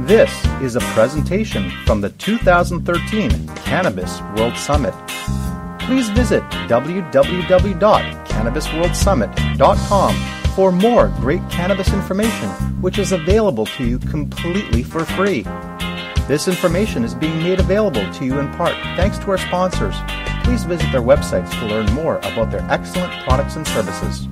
This is a presentation from the 2013 Cannabis World Summit. Please visit www.cannabisworldsummit.com for more great cannabis information, which is available to you completely for free. This information is being made available to you in part thanks to our sponsors. Please visit their websites to learn more about their excellent products and services.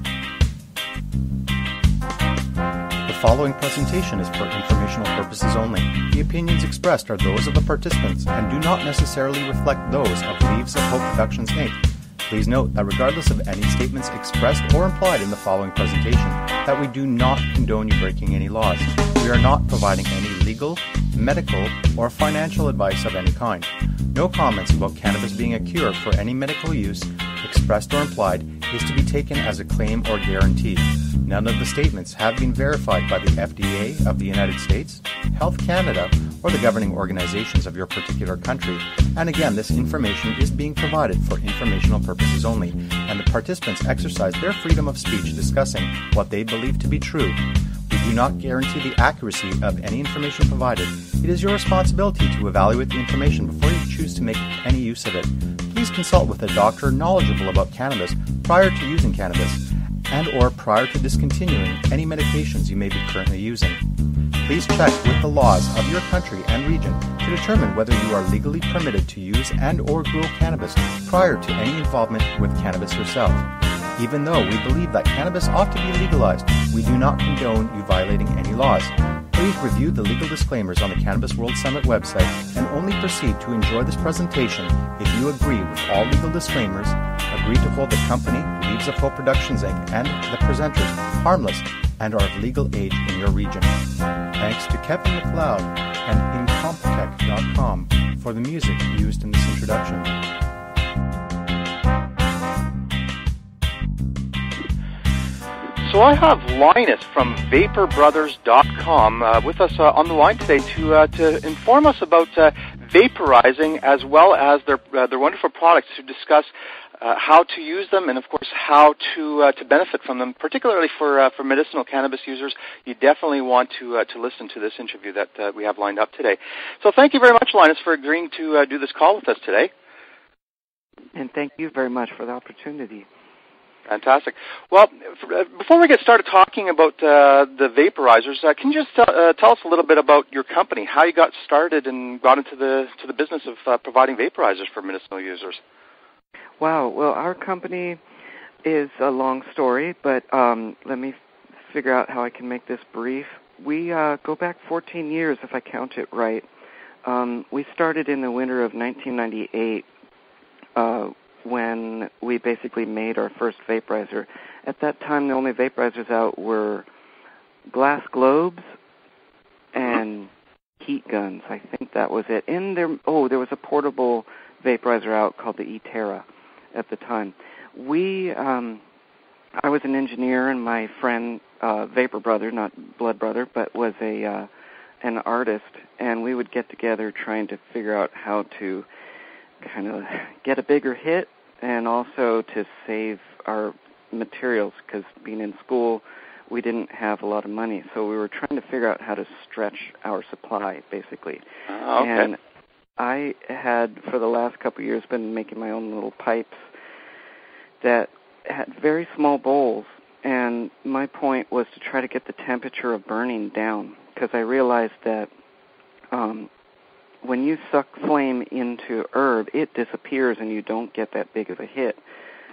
The following presentation is for informational purposes only. The opinions expressed are those of the participants and do not necessarily reflect those of Leaves of Hope Productions, Inc. Please note that regardless of any statements expressed or implied in the following presentation, that we do not condone you breaking any laws. We are not providing any legal, medical, or financial advice of any kind. No comments about cannabis being a cure for any medical use, expressed or implied, is to be taken as a claim or guarantee. None of the statements have been verified by the FDA of the United States, Health Canada, or the governing organizations of your particular country. And again, this information is being provided for informational purposes only, and the participants exercise their freedom of speech discussing what they believe to be true. We do not guarantee the accuracy of any information provided. It is your responsibility to evaluate the information before you choose to make any use of it. Please consult with a doctor knowledgeable about cannabis prior to using cannabis, and or prior to discontinuing any medications you may be currently using. Please check with the laws of your country and region to determine whether you are legally permitted to use and or grow cannabis prior to any involvement with cannabis yourself. Even though we believe that cannabis ought to be legalized, we do not condone you violating any laws. Please review the legal disclaimers on the Cannabis World Summit website and only proceed to enjoy this presentation if you agree with all legal disclaimers, agree to hold the company, Leaves of Hope Productions, Inc., and the presenters harmless and are of legal age in your region. Thanks to Kevin MacLeod and Incompetech.com for the music used in this introduction. So I have Linus from vaporbrothers.com with us on the line today to inform us about vaporizing as well as their wonderful products, to discuss how to use them and, of course, how to benefit from them, particularly for medicinal cannabis users. You definitely want to listen to this interview that we have lined up today. So thank you very much, Linus, for agreeing to do this call with us today. And thank you very much for the opportunity. Fantastic. Well, before we get started talking about the vaporizers, can you just tell us a little bit about your company, how you got started and got into the business of providing vaporizers for medicinal users? Wow. Well, our company is a long story, but let me figure out how I can make this brief. We go back 14 years, if I count it right. We started in the winter of 1998 when we basically made our first vaporizer. At that time, the only vaporizers out were glass globes and heat guns. I think that was it. And there was a portable vaporizer out called the E-Terra at the time. I was an engineer, and my friend, vapor brother, not blood brother, but was an artist, and we would get together trying to figure out how to kind of get a bigger hit and also to save our materials, because being in school, we didn't have a lot of money. So we were trying to figure out how to stretch our supply, basically. Oh, okay. And I had, for the last couple of years, been making my own little pipes that had very small bowls. And my point was to try to get the temperature of burning down, because I realized that when you suck flame into herb, it disappears and you don't get that big of a hit.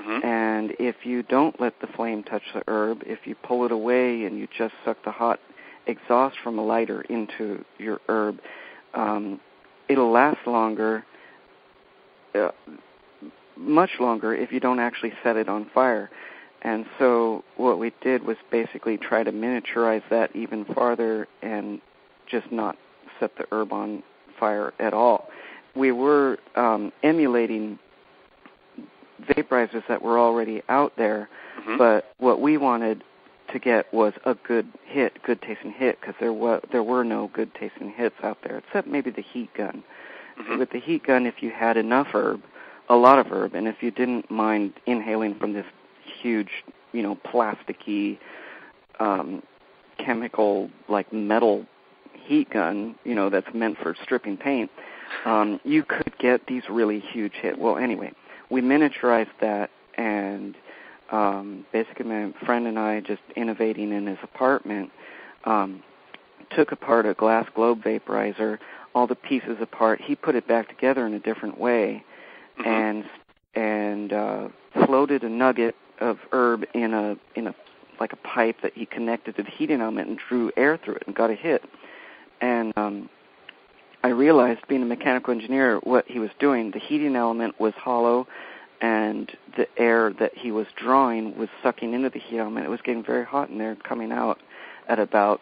Mm-hmm. And if you don't let the flame touch the herb, if you pull it away and you just suck the hot exhaust from a lighter into your herb, it'll last longer, much longer, if you don't actually set it on fire. And so what we did was basically try to miniaturize that even farther and just not set the herb on fire at all. We were emulating vaporizers that were already out there, mm-hmm. but what we wanted to get was a good tasting hit, because there were no good tasting hits out there, except maybe the heat gun. Mm-hmm. With the heat gun, if you had enough herb, a lot of herb, and if you didn't mind inhaling from this huge, plasticky, chemical, like metal heat gun, that's meant for stripping paint, you could get these really huge hits. Well, anyway, we miniaturized that, and basically my friend and I, just innovating in his apartment, took apart a glass globe vaporizer, all the pieces apart. He put it back together in a different way, and floated a nugget of herb in a like a pipe that he connected to the heating element and drew air through it and got a hit. And I realized, being a mechanical engineer, what he was doing. The heating element was hollow, and the air that he was drawing was sucking into the heat element. It was getting very hot in there, coming out at about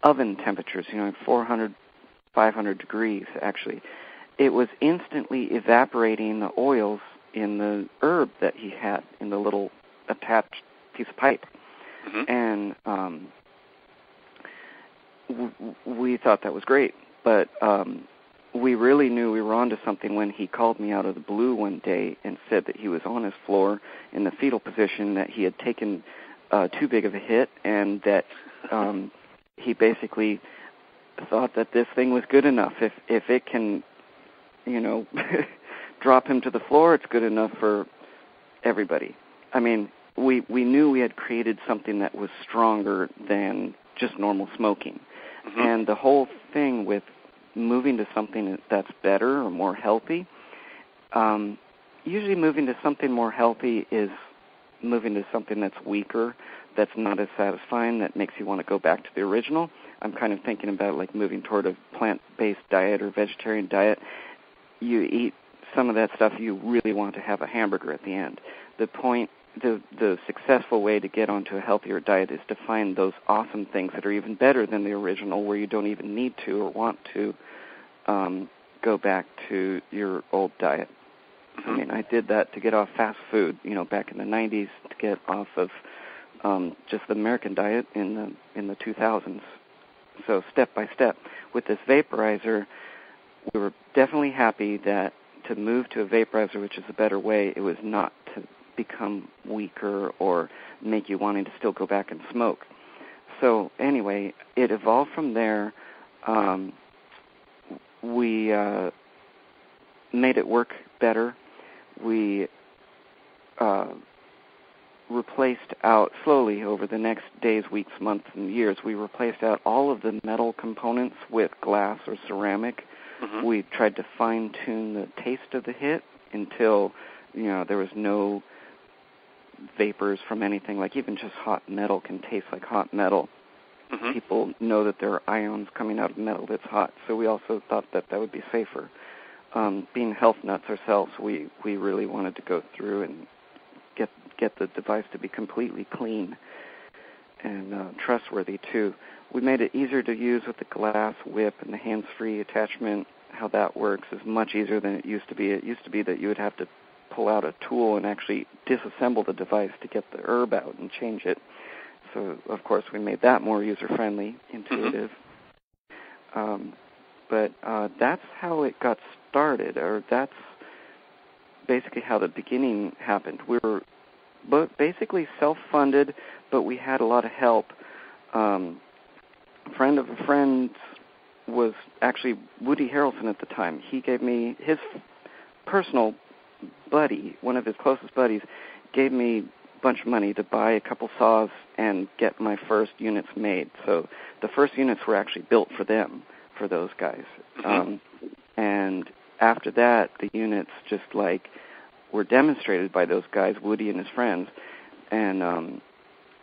oven temperatures, 400, 500 degrees, actually. It was instantly evaporating the oils in the herb that he had in the little attached piece of pipe. And we thought that was great, but we really knew we were onto something when he called me out of the blue one day and said that he was on his floor in the fetal position, that he had taken too big of a hit, and that he basically thought that this thing was good enough. If it can, drop him to the floor, it's good enough for everybody. I mean, we knew we had created something that was stronger than just normal smoking. And the whole thing with moving to something that's better or more healthy, usually moving to something more healthy is moving to something that's weaker, that's not as satisfying, that makes you want to go back to the original. I'm kind of thinking about like moving toward a plant-based diet or vegetarian diet. You eat some of that stuff, you really want to have a hamburger at the end. The successful way to get onto a healthier diet is to find those awesome things that are even better than the original, where you don't even need to or want to go back to your old diet. I mean, I did that to get off fast food, back in the 90s, to get off of just the American diet in the 2000s. So step by step. With this vaporizer, we were definitely happy that to move to a vaporizer, which is a better way, it was not to become weaker or make you wanting to still go back and smoke. So anyway, it evolved from there. We made it work better. We replaced out slowly over the next days, weeks, months, and years. We replaced out all of the metal components with glass or ceramic. We tried to fine-tune the taste of the hit until, there was no vapors from anything. Like even just hot metal can taste like hot metal. People know that there are ions coming out of metal that's hot, so we also thought that would be safer. Being health nuts ourselves, we really wanted to go through and get the device to be completely clean and trustworthy too. We made it easier to use with the glass whip and the hands-free attachment. How that works is much easier than it used to be. It used to be that you would have to pull out a tool and actually disassemble the device to get the herb out and change it. So, of course, we made that more user-friendly, intuitive. But that's how it got started, or that's basically how the beginning happened. We were basically self-funded, but we had a lot of help. A friend of a friend was actually Woody Harrelson at the time. He gave me his personal buddy, one of his closest buddies, gave me a bunch of money to buy a couple saws and get my first units made. So the first units were actually built for them, for those guys. And after that, the units just were demonstrated by those guys, Woody and his friends, and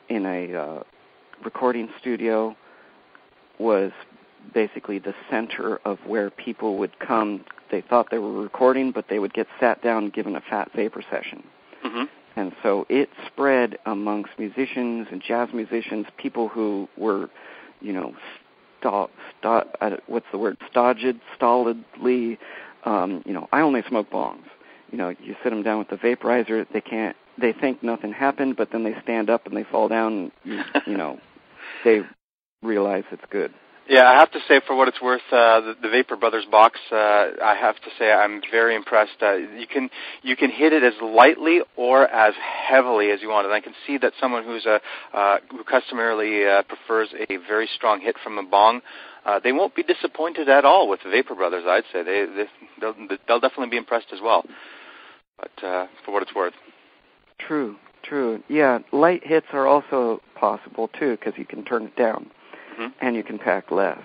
in a recording studio was basically the center of where people would come. They thought they were recording, but they would get sat down and given a fat vapor session. And so it spread amongst musicians and jazz musicians, people who were, stolidly, I only smoke bongs. You sit them down with the vaporizer, they think nothing happened, but then they stand up and they fall down and, they realize it's good. Yeah, I have to say, for what it's worth, the Vapor Brothers box, I have to say I'm very impressed. You can hit it as lightly or as heavily as you want, and I can see that someone who customarily prefers a very strong hit from a bong, they won't be disappointed at all with the Vapor Brothers. I'd say they'll definitely be impressed as well. But for what it's worth, true. Yeah, light hits are also possible too because you can turn it down. And you can pack less.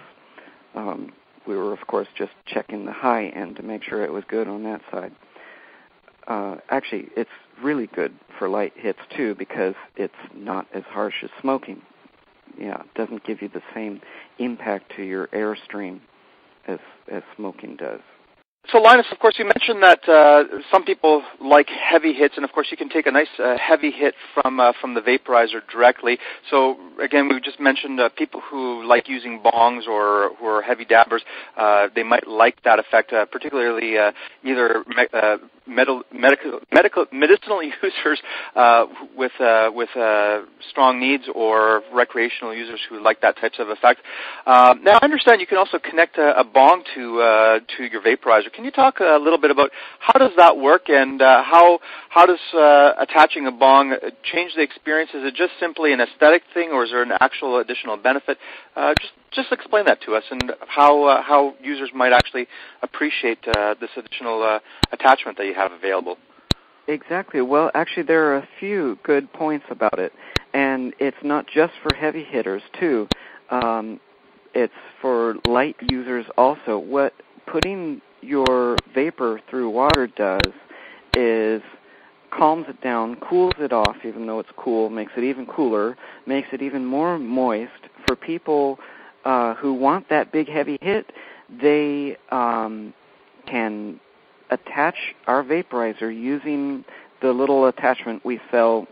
We were, of course, just checking the high end to make sure it was good on that side. Actually, it's really good for light hits, too, because it's not as harsh as smoking. Yeah, it doesn't give you the same impact to your airstream as smoking does. So, Linus, of course, you mentioned that some people like heavy hits, and of course, you can take a nice heavy hit from the vaporizer directly. So, again, we just mentioned people who like using bongs or who are heavy dabbers, they might like that effect, particularly either medicinal users with strong needs or recreational users who like that types of effect. Now, I understand you can also connect a bong to your vaporizer. Can you talk a little bit about how does that work, and how does attaching a bong change the experience? Is it just simply an aesthetic thing, or is there an actual additional benefit? Just explain that to us, and how users might actually appreciate this additional attachment that you have available. Exactly. Well, actually, there are a few good points about it, and it's not just for heavy hitters, too. It's for light users also. What putting your vapor through water does is calms it down, cools it off, even though it's cool, makes it even cooler, makes it even more moist. For people who want that big heavy hit, they can attach our vaporizer using the little attachment we sell,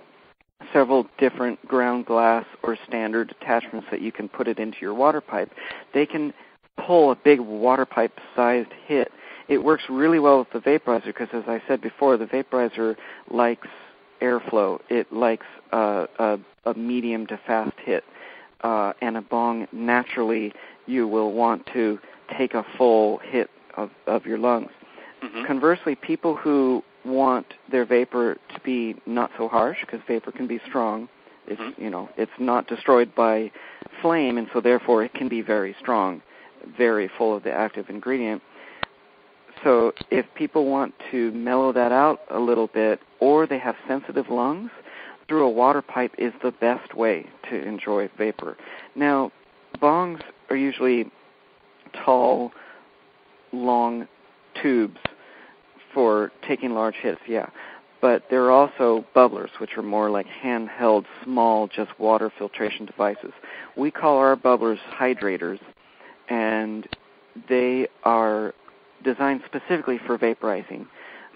several different ground glass or standard attachments that you can put it into your water pipe. They can pull a big water pipe-sized hit. It works really well with the vaporizer because, as I said before, the vaporizer likes airflow. It likes a medium to fast hit. And a bong, naturally, you will want to take a full hit of your lungs. Mm-hmm. Conversely, people who want their vapor to be not so harsh, because vapor can be strong, it's not destroyed by flame, and so therefore it can be very strong, very full of the active ingredient. So if people want to mellow that out a little bit, or they have sensitive lungs, through a water pipe is the best way to enjoy vapor. Now, bongs are usually tall, long tubes for taking large hits, yeah. But there are also bubblers, which are more like handheld, small, just water filtration devices. We call our bubblers hydrators, and they are designed specifically for vaporizing.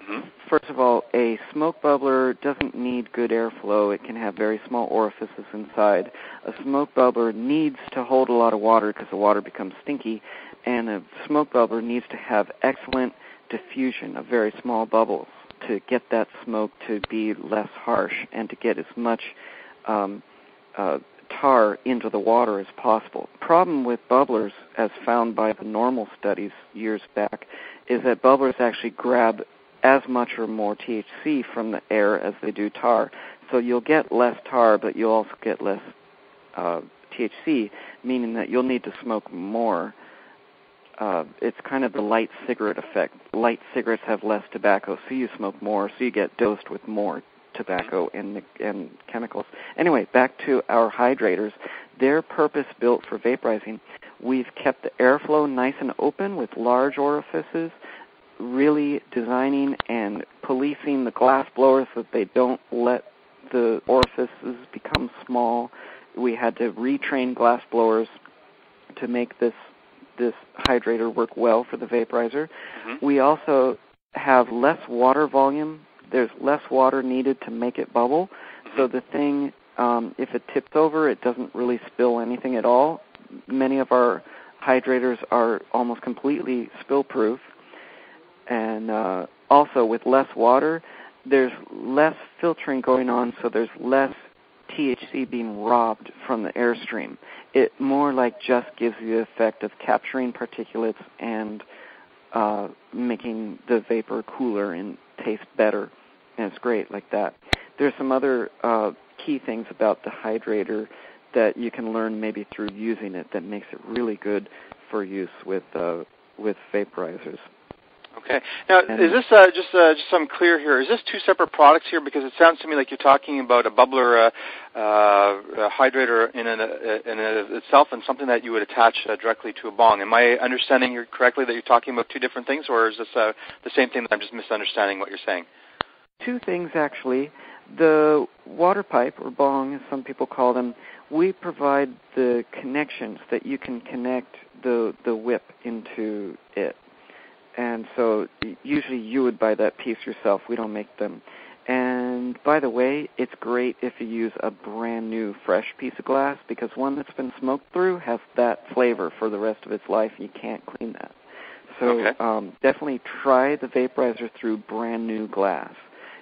Mm-hmm. First of all, a smoke bubbler doesn't need good airflow. It can have very small orifices inside. A smoke bubbler needs to hold a lot of water because the water becomes stinky, and a smoke bubbler needs to have excellent diffusion of very small bubbles to get that smoke to be less harsh and to get as much tar into the water as possible. Problem with bubblers, as found by the normal studies years back, is that bubblers actually grab as much or more THC from the air as they do tar. So you'll get less tar, but you'll also get less THC, meaning that you'll need to smoke more. It's kind of the light cigarette effect. Light cigarettes have less tobacco, so you smoke more, so you get dosed with more tobacco and chemicals. Anyway, back to our hydrators. They're purpose-built for vaporizing. We've kept the airflow nice and open with large orifices, really designing and policing the glass blowers so that they don't let the orifices become small. We had to retrain glass blowers to make this hydrator work well for the vaporizer. Mm-hmm. We also have less water volume. There's less water needed to make it bubble. Mm-hmm. So the thing, if it tips over, it doesn't really spill anything at all. Many of our hydrators are almost completely spill-proof. And also with less water, there's less filtering going on, so there's less THC being robbed from the airstream. It more like just gives you the effect of capturing particulates and making the vapor cooler and taste better, and it's great like that. There's some other key things about the hydrator that you can learn maybe through using it that makes it really good for use with vaporizers. Okay. Now, is this just so I'm clear here? Is this two separate products here? Because it sounds to me like you're talking about a bubbler hydrator in itself and something that you would attach directly to a bong. Am I understanding you correctly that you're talking about two different things, or is this the same thing that I'm just misunderstanding what you're saying? Two things, actually. The water pipe, or bong, as some people call them, we provide the connections that you can connect the whip into it. And so usually you would buy that piece yourself. We don't make them. And by the way, it's great if you use a brand new fresh piece of glass, because one that's been smoked through has that flavor for the rest of its life, and you can't clean that. So definitely try the vaporizer through brand new glass.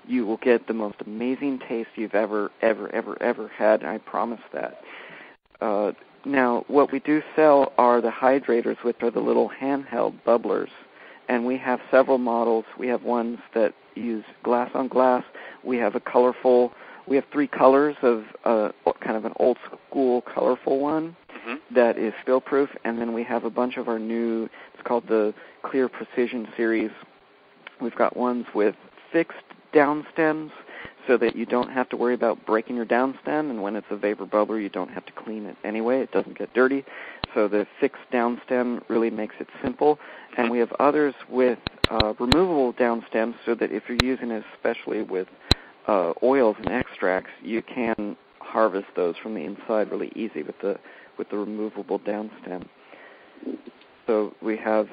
You will get the most amazing taste you've ever had, I promise that. Now, what we do sell are the hydrators, which are the little handheld bubblers. And we have several models. We have ones that use glass on glass. We have we have three colors of kind of an old school colorful one that is spill proof. And then we have a bunch of our new, it's called the Clear Precision series. We've got ones with fixed down stems so that you don't have to worry about breaking your down stem. And when it's a vapor bubbler, you don't have to clean it anyway. It doesn't get dirty. So the fixed down stem really makes it simple. And we have others with removable down stems so that if you're using it especially with oils and extracts, you can harvest those from the inside really easy with the removable down stem. So we have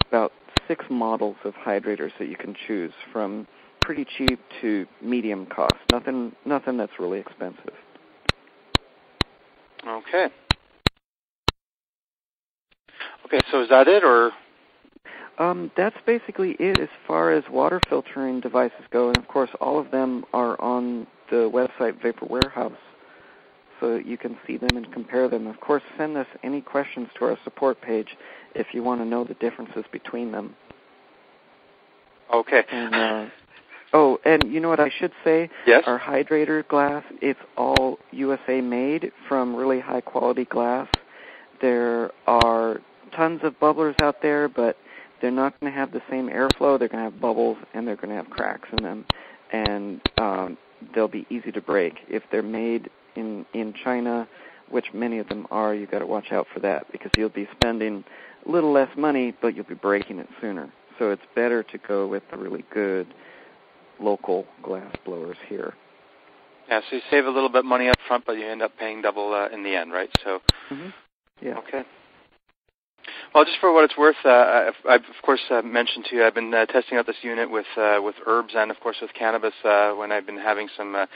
about 6 models of hydrators that you can choose, from pretty cheap to medium cost. Nothing that's really expensive. Okay. Okay, so is that it, or? That's basically it as far as water filtering devices go, and of course all of them are on the website Vapor Warehouse, so you can see them and compare them. Of course, send us any questions to our support page if you want to know the differences between them. Okay. And, and you know what I should say? Yes? Our hydrator glass, it's all USA made from really high quality glass. There are tons of bubblers out there, but they're not going to have the same airflow. They're going to have bubbles, and they're going to have cracks in them, and they'll be easy to break. If they're made in China, which many of them are, you've got to watch out for that, because you'll be spending a little less money, but you'll be breaking it sooner. So it's better to go with the really good local glass blowers here. Yeah, so you save a little bit of money up front, but you end up paying double in the end, right? So, yeah. Okay. Well, just for what it's worth, I've of course mentioned to you, I've been testing out this unit with herbs and, of course, with cannabis when I've been having some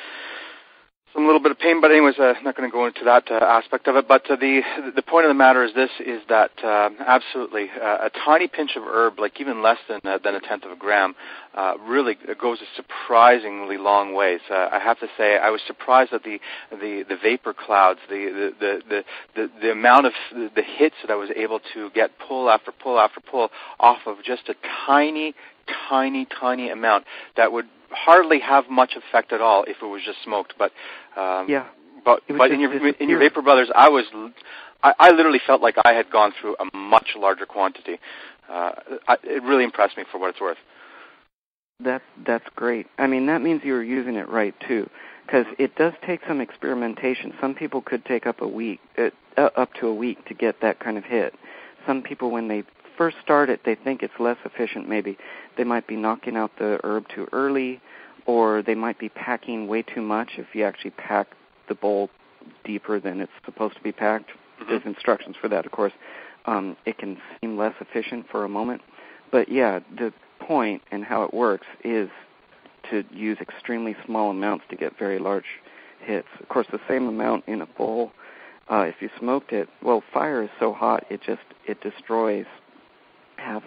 little bit of pain. But anyways, not going to go into that aspect of it. But the point of the matter is this: is that absolutely a tiny pinch of herb, like even less than a tenth of a gram, really goes a surprisingly long ways. I have to say, I was surprised at the vapor clouds, the amount of the hits that I was able to get, pull after pull after pull, off of just a tiny amount that would hardly have much effect at all if it was just smoked. But but in your Vapor Brothers, I literally felt like I had gone through a much larger quantity. It really impressed me for what it's worth. That's great. I mean, that means you were using it right too, because it does take some experimentation. Some people could take up to a week to get that kind of hit. Some people, when they first start it, they think it's less efficient. Maybe they might be knocking out the herb too early, or they might be packing way too much. If you actually pack the bowl deeper than it's supposed to be packed, there's instructions for that, of course. It can seem less efficient for a moment. But yeah, the point and how it works is to use extremely small amounts to get very large hits. Of course, the same amount in a bowl, if you smoked it, well, fire is so hot, it destroys half,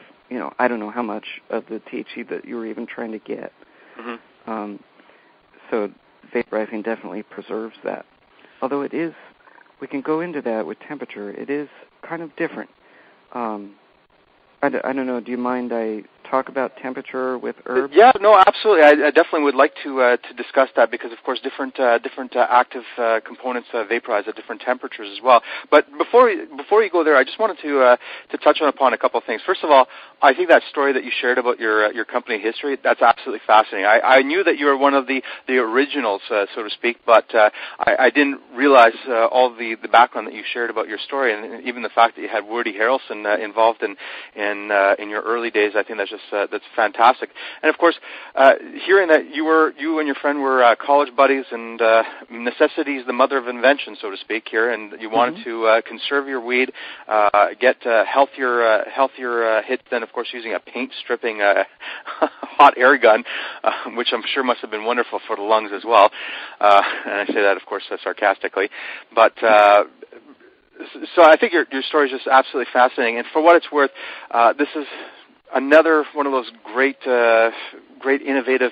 I don't know how much of the THC that you were even trying to get. So vaporizing definitely preserves that. Although it is, we can go into that with temperature, it is kind of different. I don't know, do you mind I talk about temperature with herbs? Yeah, no, absolutely. I definitely would like to discuss that because, of course, different active components vaporize at different temperatures as well. But before you go there, I just wanted to touch upon a couple of things. First of all, I think that story that you shared about your company history, that's absolutely fascinating. I knew that you were one of the originals, so to speak, but I didn't realize all the background that you shared about your story, and even the fact that you had Woody Harrelson involved in your early days. I think that's that's fantastic. And of course, hearing that you and your friend were college buddies, and necessity is the mother of invention, so to speak, here, and you wanted to conserve your weed, get healthier hits than, of course, using a paint stripping hot air gun, which I'm sure must have been wonderful for the lungs as well. And I say that, of course, sarcastically, but. So I think your story is just absolutely fascinating, and for what it's worth, this is another one of those great innovative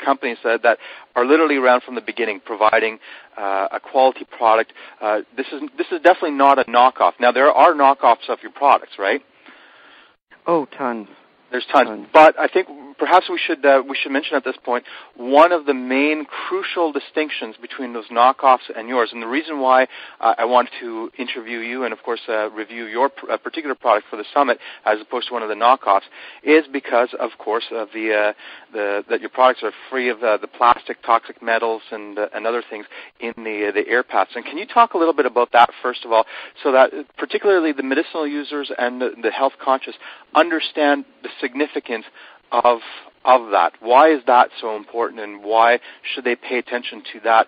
companies that are literally around from the beginning, providing a quality product. This is definitely not a knockoff. Now there are knockoffs of your products, right? Oh, tons. There's tons. But I think perhaps we should mention at this point one of the main crucial distinctions between those knockoffs and yours, and the reason why I wanted to interview you and, of course, review your particular product for the summit as opposed to one of the knockoffs is because, of course, of that your products are free of the plastic, toxic metals, and other things in the air paths. And can you talk a little bit about that first of all, so that particularly the medicinal users and the health conscious understand the significance of that? Why is that so important, and why should they pay attention to that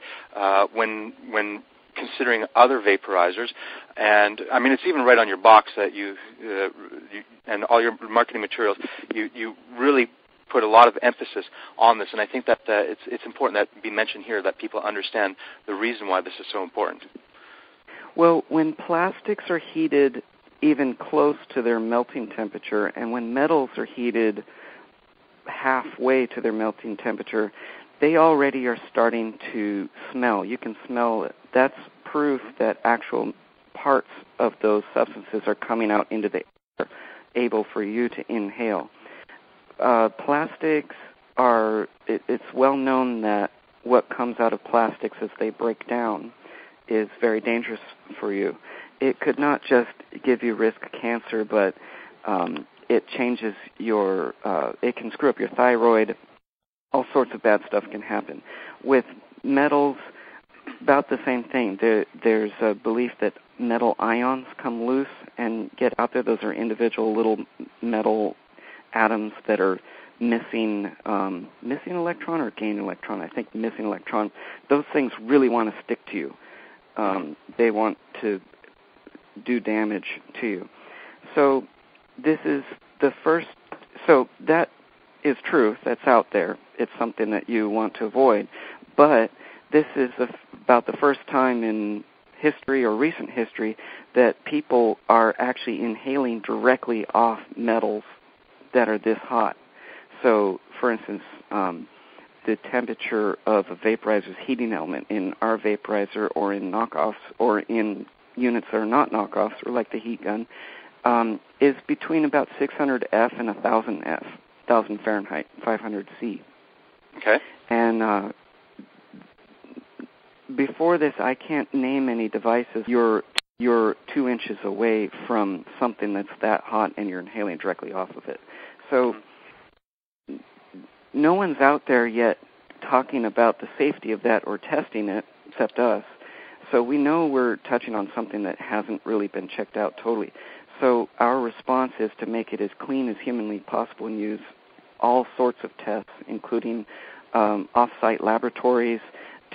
when considering other vaporizers? And I mean, it's even right on your box that you and all your marketing materials, you really put a lot of emphasis on this, and I think that it's important that it be mentioned here that people understand the reason why this is so important. Well, when plastics are heated even close to their melting temperature, and when metals are heated halfway to their melting temperature, they already are starting to smell. You can smell it. That's proof that actual parts of those substances are coming out into the air, able for you to inhale. Plastics are, it's well known that what comes out of plastics as they break down is very dangerous for you. It could not just give you risk of cancer, but it changes your, it can screw up your thyroid. All sorts of bad stuff can happen. With metals, about the same thing. There's a belief that metal ions come loose and get out there. Those are individual little metal atoms that are missing electron or gain electron. I think missing electron. Those things really want to stick to you. They want to do damage to you. So this is the first, so that is truth, that's out there. It's something that you want to avoid. But this is about the first time in history or recent history that people are actually inhaling directly off metals that are this hot. So, for instance, the temperature of a vaporizer's heating element in our vaporizer or in knockoffs or in units that are not knockoffs, or like the heat gun, is between about 600 F and 1,000 F, 1,000 Fahrenheit, 500 C. Okay. And before this, I can't name any devices. You're 2 inches away from something that's that hot, and you're inhaling directly off of it. So no one's out there yet talking about the safety of that or testing it, except us. So we know we're touching on something that hasn't really been checked out totally. So our response is to make it as clean as humanly possible and use all sorts of tests, including off-site laboratories,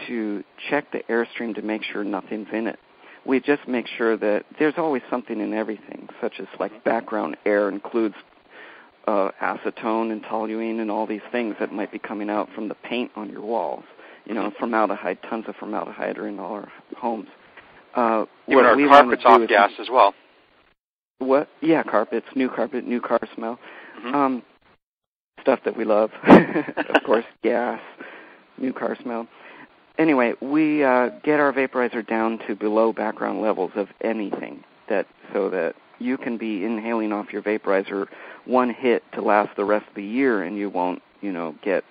to check the airstream to make sure nothing's in it. We just make sure that there's always something in everything, such as like background air includes acetone and toluene and all these things that might be coming out from the paint on your walls. You know, formaldehyde, tons of formaldehyde are in all our homes. Even our carpets off gas as well. What? Yeah, carpets, new car smell. Stuff that we love, of course, gas. new car smell. Anyway, we get our vaporizer down to below background levels of anything, so that you can be inhaling off your vaporizer one hit to last the rest of the year, and you won't, get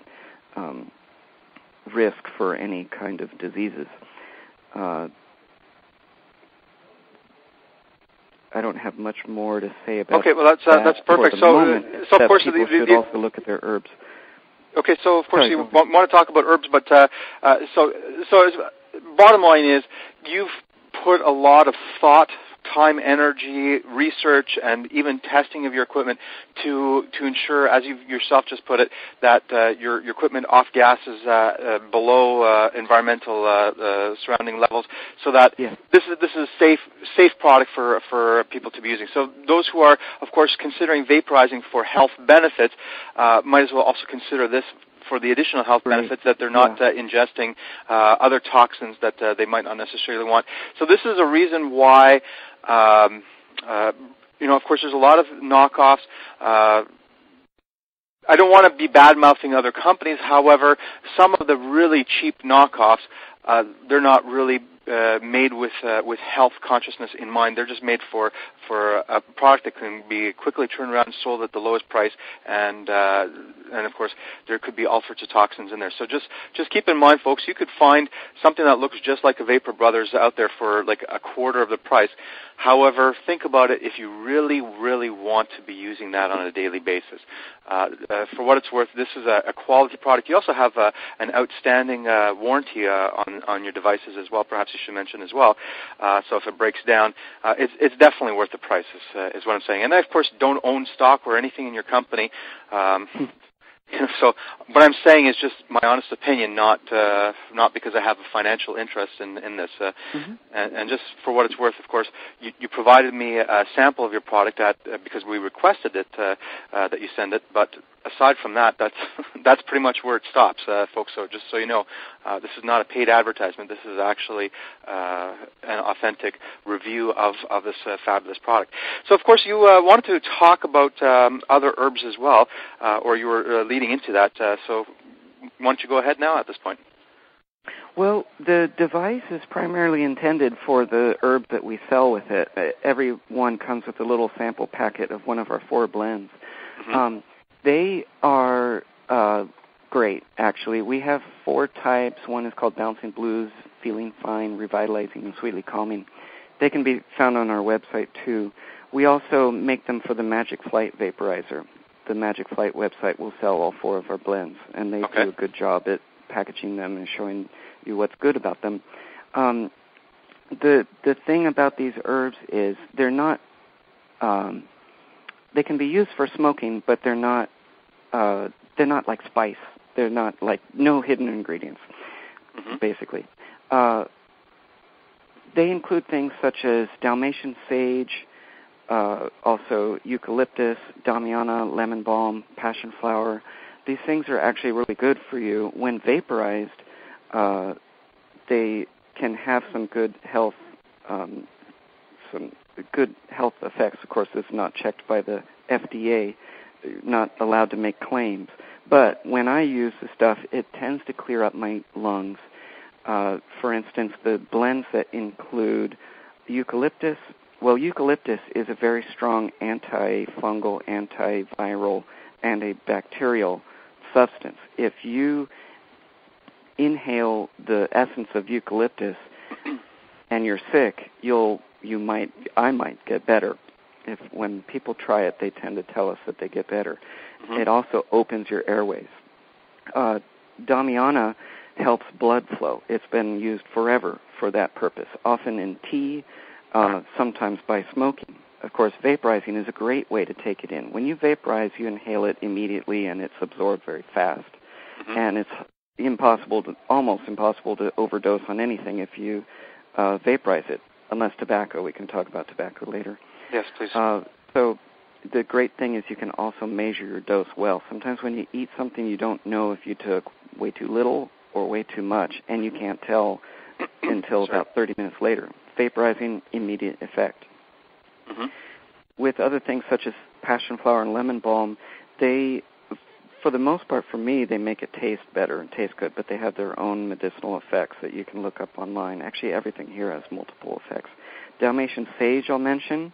risk for any kind of diseases. I don't have much more to say about. Okay, well that's perfect. So of course people should also look at their herbs. Okay, so of course you want to talk about herbs, but so bottom line is you've put a lot of thought, time, energy, research, and even testing of your equipment to ensure, as you yourself just put it, that your equipment off gases below environmental surrounding levels, so that this is a safe product for people to be using. So those who are, of course, considering vaporizing for health benefits might as well also consider this for the additional health benefits, that they're not ingesting other toxins that they might not necessarily want. So this is a reason why, of course, there's a lot of knockoffs. I don't want to be bad-mouthing other companies. However, some of the really cheap knockoffs, they're not really made with health consciousness in mind. They're just made for a product that can be quickly turned around and sold at the lowest price, and of course there could be all sorts of toxins in there. So just keep in mind, folks, you could find something that looks just like a Vapor Brothers out there for like a quarter of the price. However, think about it if you really, really want to be using that on a daily basis. For what it's worth, this is a quality product. You also have an outstanding warranty on your devices as well. Perhaps you should mention as well. So if it breaks down, it's definitely worth the price, is what I'm saying. And I, of course, don't own stock or anything in your company. So what I'm saying is just my honest opinion, not because I have a financial interest in this. And just for what it's worth, of course, you provided me a sample of your product because we requested it that you send it. But aside from that, that's pretty much where it stops, folks. So just so you know, this is not a paid advertisement. This is actually an authentic review of this fabulous product. So, of course, you wanted to talk about other herbs as well, or you were leading into that. So why don't you go ahead now at this point? Well, the device is primarily intended for the herbs that we sell with it. Every one comes with a little sample packet of one of our 4 blends. They are great, actually. We have 4 types. One is called Bouncing Blues, Feeling Fine, Revitalizing, and Sweetly Calming. They can be found on our website, too. We also make them for the Magic Flight vaporizer. The Magic Flight website will sell all 4 of our blends, and they do a good job at packaging them and showing you what's good about them. The thing about these herbs is they're not they can be used for smoking, but they're not like spice. They're not like no hidden ingredients, basically. They include things such as Dalmatian sage, also eucalyptus, damiana, lemon balm, passion flower. These things are actually really good for you. When vaporized, they can have some good health effects. Of course, it's not checked by the FDA, not allowed to make claims. But when I use the stuff, it tends to clear up my lungs. For instance, the blends that include eucalyptus. Well, eucalyptus is a very strong antifungal, antiviral, and a bacterial substance. If you inhale the essence of eucalyptus and you're sick, I might get better. When people try it, they tend to tell us that they get better. It also opens your airways. Damiana helps blood flow. It's been used forever for that purpose, often in tea, sometimes by smoking. Of course, vaporizing is a great way to take it in. When you vaporize, you inhale it immediately, and it's absorbed very fast. And it's almost impossible to overdose on anything if you vaporize it, unless tobacco. We can talk about tobacco later. Yes, please. So the great thing is you can also measure your dose well. Sometimes when you eat something, you don't know if you took way too little or way too much, and you can't tell until about 30 minutes later. Vaporizing, immediate effect. With other things such as passion flower and lemon balm, they for the most part, for me, they make it taste better and taste good, but they have their own medicinal effects that you can look up online. Actually, everything here has multiple effects. Dalmatian sage, I'll mention,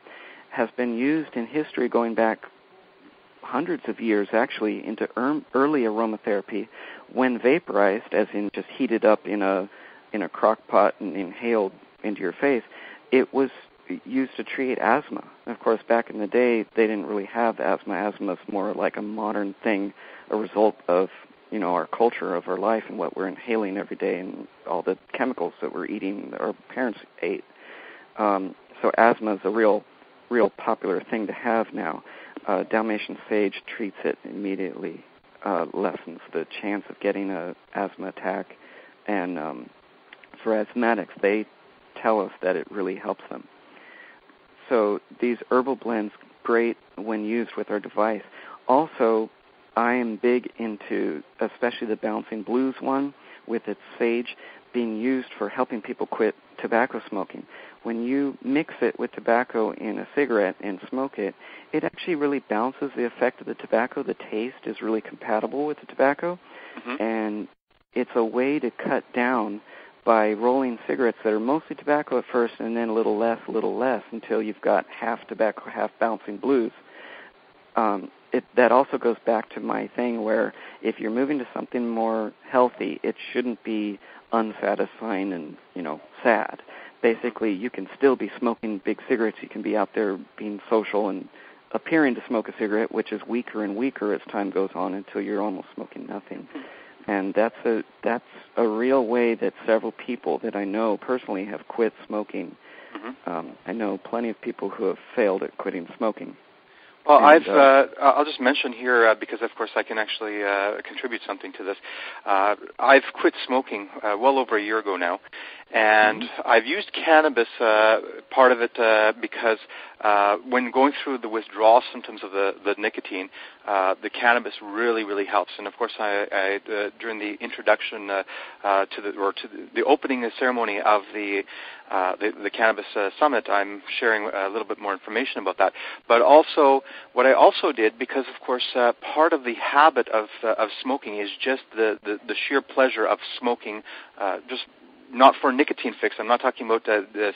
has been used in history going back hundreds of years, actually, into early aromatherapy when vaporized, as in just heated up in a crock pot and inhaled into your face. It was used to treat asthma. Of course, back in the day, they didn't really have asthma. Asthma is more like a modern thing, a result of, our culture, of our life, and what we're inhaling every day, and all the chemicals that we're eating, that our parents ate. So asthma is a real popular thing to have now. Dalmatian sage treats it immediately, lessens the chance of getting an asthma attack, and for asthmatics, they tell us that it really helps them. So these herbal blends, great when used with our device. Also, I am big into, especially the Bouncing Blues one, with its sage, being used for helping people quit tobacco smoking. When you mix it with tobacco in a cigarette and smoke it, it actually really balances the effect of the tobacco. The taste is really compatible with the tobacco, and it's a way to cut down by rolling cigarettes that are mostly tobacco at first and then a little less, until you've got half tobacco, half Bouncing Blues. That also goes back to my thing where if you're moving to something more healthy, it shouldn't be unsatisfying and, sad. Basically, you can still be smoking big cigarettes. You can be out there being social and appearing to smoke a cigarette, which is weaker and weaker as time goes on until you're almost smoking nothing. And that's a real way that several people that I know personally have quit smoking. I know plenty of people who have failed at quitting smoking. Well, I'll just mention here, because of course I can actually contribute something to this. I've quit smoking well over a year ago now, and I've used cannabis, part of it because when going through the withdrawal symptoms of the nicotine, the cannabis really, really helps. And of course, I during the introduction to the opening ceremony of the Cannabis Summit, I'm sharing a little bit more information about that. But also, what I also did, because of course part of the habit of smoking is just the sheer pleasure of smoking, just not for nicotine fix. I'm not talking about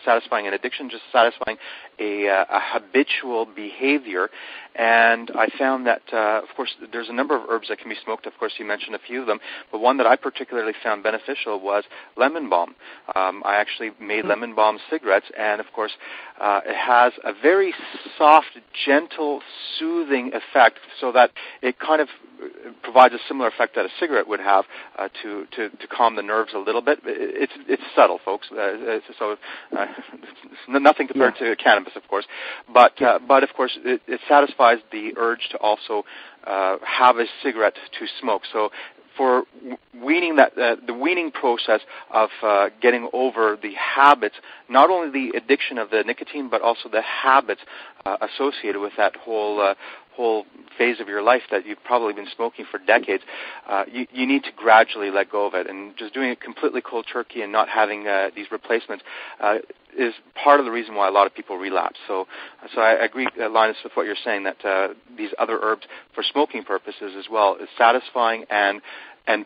satisfying an addiction, just satisfying a habitual behavior. And I found that, of course, there's a number of herbs that can be smoked. Of course, you mentioned a few of them, but one that I particularly found beneficial was lemon balm. I actually made lemon balm cigarettes, and of course, it has a very soft, gentle, soothing effect, so that it kind of provides a similar effect that a cigarette would have to calm the nerves a little bit. It's subtle, folks. So nothing compared to cannabis, of course. But of course, it satisfies the urge to also have a cigarette to smoke. So for weaning the weaning process of getting over the habits, not only the addiction of the nicotine, but also the habits associated with that whole phase of your life that you've probably been smoking for decades, you need to gradually let go of it. And just doing it completely cold turkey and not having these replacements is part of the reason why a lot of people relapse. So I agree, Linus, with what you're saying, that these other herbs for smoking purposes as well is satisfying and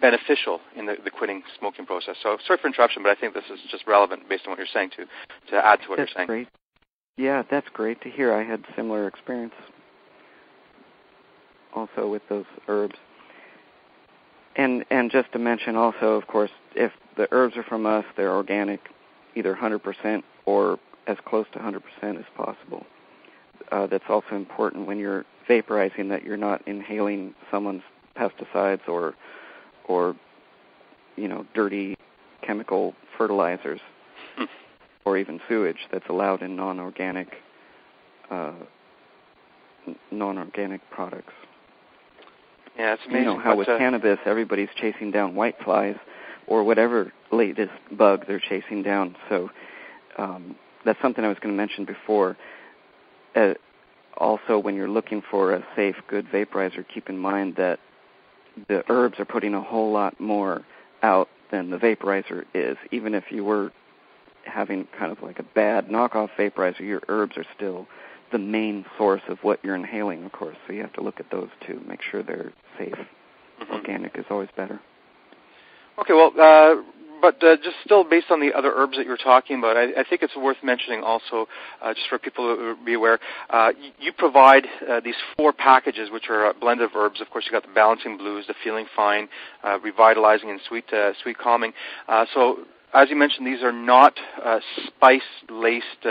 beneficial in the quitting smoking process. So sorry for interruption, but I think this is just relevant based on what you're saying to add to what you're saying. Great. Yeah, that's great to hear. I had similar experience also with those herbs. And just to mention also, of course, if the herbs are from us, they're organic, either 100% or as close to 100% as possible. That's also important when you're vaporizing, that you're not inhaling someone's pesticides or dirty chemical fertilizers or even sewage that's allowed in non-organic products. Yeah, it's amazing. How with cannabis, everybody's chasing down whiteflies or whatever latest bug they're chasing down. So that's something I was going to mention before. Also, when you're looking for a safe, good vaporizer, keep in mind that the herbs are putting a whole lot more out than the vaporizer is. Even if you were having kind of like a bad knockoff vaporizer, your herbs are still the main source of what you're inhaling, of course. So you have to look at those too, make sure they're safe. Organic is always better. Okay, well, but just still based on the other herbs that you were talking about, I think it's worth mentioning also, just for people to be aware, you provide these 4 packages, which are a blend of herbs. Of course, you got the Balancing Blues, the Feeling Fine, Revitalizing, and Sweet Calming. So, as you mentioned, these are not spice-laced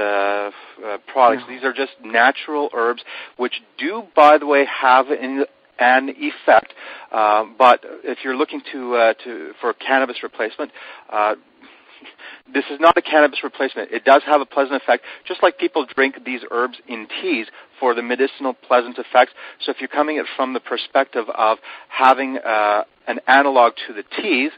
products. These are just natural herbs, which do, by the way, have an effect, but if you're looking for a cannabis replacement, this is not a cannabis replacement. It does have a pleasant effect, just like people drink these herbs in teas for the medicinal pleasant effects. So if you're coming at it from the perspective of having an analog to the teas,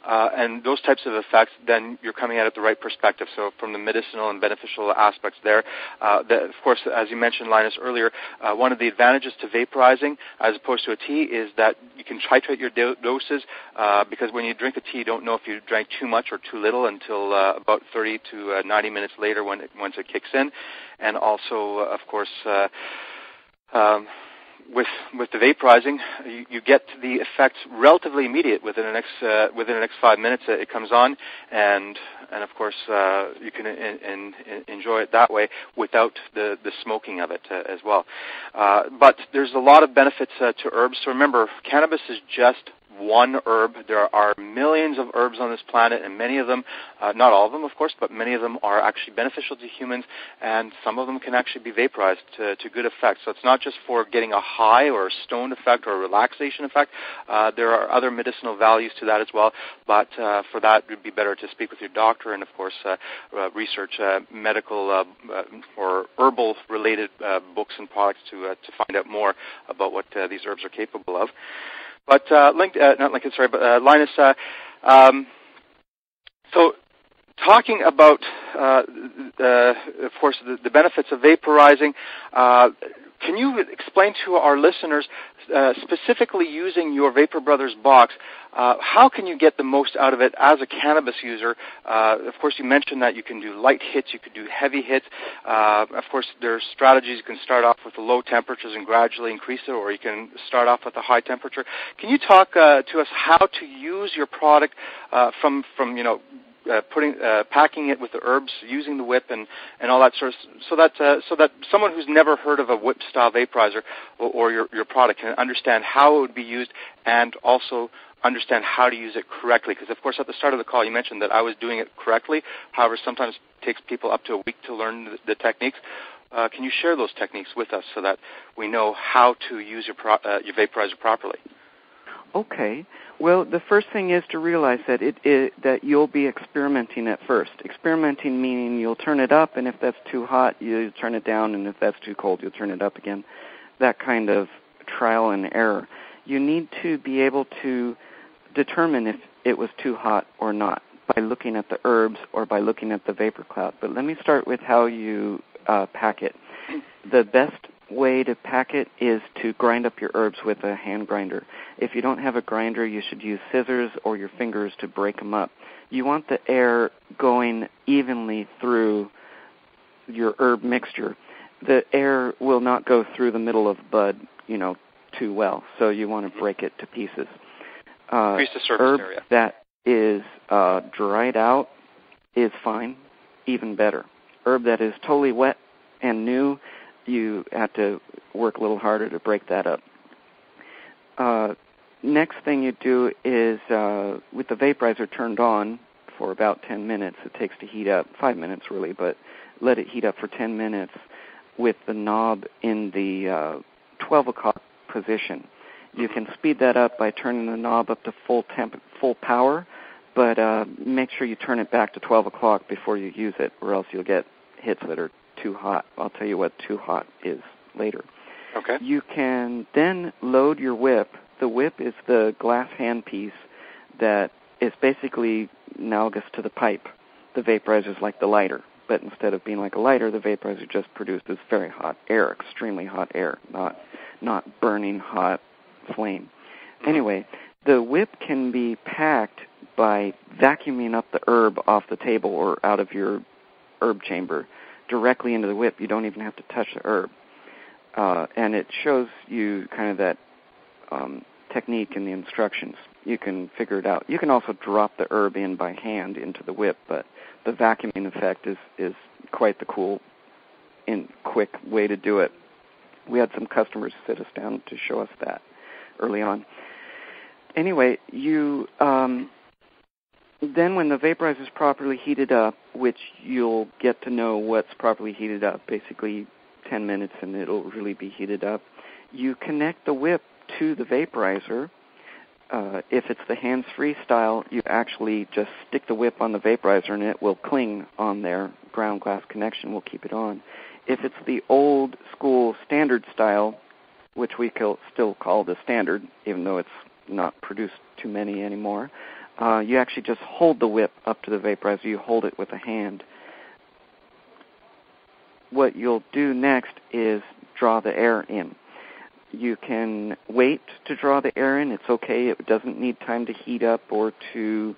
and those types of effects, then you're coming at it the right perspective. So from the medicinal and beneficial aspects there, of course, as you mentioned, Linus, earlier, one of the advantages to vaporizing as opposed to a tea is that you can titrate your doses because when you drink a tea, you don't know if you drank too much or too little until about 30 to 90 minutes later once it kicks in. And also, of course, with the vaporizing, you get the effects relatively immediate within the next 5 minutes. It comes on, and of course you can enjoy it that way without the smoking of it as well. But there's a lot of benefits to herbs. So remember, cannabis is just one herb. There are millions of herbs on this planet, and many of them, not all of them, of course, but many of them are actually beneficial to humans, and some of them can actually be vaporized to good effect. So it's not just for getting a high or a stoned effect or a relaxation effect. There are other medicinal values to that as well, but for that, it would be better to speak with your doctor and, of course, research medical or herbal-related books and products to find out more about what these herbs are capable of. But Linus, so talking about, of course, the benefits of vaporizing, can you explain to our listeners, specifically using your Vapor Brothers box, how can you get the most out of it as a cannabis user? Of course, you mentioned that you can do light hits, you could do heavy hits. Of course, there are strategies. You can start off with the low temperatures and gradually increase it, or you can start off with a high temperature. Can you talk to us how to use your product from packing it with the herbs, using the whip, and all that sort of, so that someone who's never heard of a whip style vaporizer or your product can understand how it would be used and also understand how to use it correctly? Because, of course, at the start of the call, you mentioned that I was doing it correctly. However, sometimes it takes people up to a week to learn the techniques. Can you share those techniques with us so that we know how to use your vaporizer properly? Okay. Well, the first thing is to realize that that you'll be experimenting at first. Experimenting meaning you'll turn it up, and if that's too hot, you turn it down, and if that's too cold, you'll turn it up again. That kind of trial and error. You need to be able to determine if it was too hot or not by looking at the herbs or by looking at the vapor cloud. But let me start with how you pack it. The best way to pack it is to grind up your herbs with a hand grinder. If you don't have a grinder, you should use scissors or your fingers to break them up. You want the air going evenly through your herb mixture. The air will not go through the middle of the bud, too well, so you want to break it to pieces. Increase the surface herb area. That is dried out is fine, even better. Herb that is totally wet and new, you have to work a little harder to break that up. Next thing you do is, with the vaporizer turned on for about 10 minutes, it takes to heat up, 5 minutes really, but let it heat up for 10 minutes with the knob in the 12 o'clock position. You can speed that up by turning the knob up to full power, but make sure you turn it back to 12 o'clock before you use it, or else you'll get hits that are too hot. I'll tell you what too hot is later. Okay. You can then load your whip. The whip is the glass handpiece that is basically analogous to the pipe. The vaporizer is like the lighter, but instead of being like a lighter, the vaporizer just produces very hot air, extremely hot air, not burning hot flame. Anyway, the whip can be packed by vacuuming up the herb off the table or out of your herb chamber directly into the whip. You don't even have to touch the herb. And it shows you kind of that technique in the instructions. You can figure it out. You can also drop the herb in by hand into the whip, but the vacuuming effect is quite the cool and quick way to do it. We had some customers sit us down to show us that early on. Anyway, you then when the vaporizer is properly heated up, which you'll get to know what's properly heated up, basically 10 minutes and it'll really be heated up, you connect the whip to the vaporizer. If it's the hands-free style, you actually just stick the whip on the vaporizer and it will cling on there. Ground glass connection will keep it on. If it's the old school standard style, which we still call the standard, even though it's not produced too many anymore, you actually just hold the whip up to the vaporizer. You hold it with a hand. What you'll do next is draw the air in. You can wait to draw the air in. It's okay. It doesn't need time to heat up or to,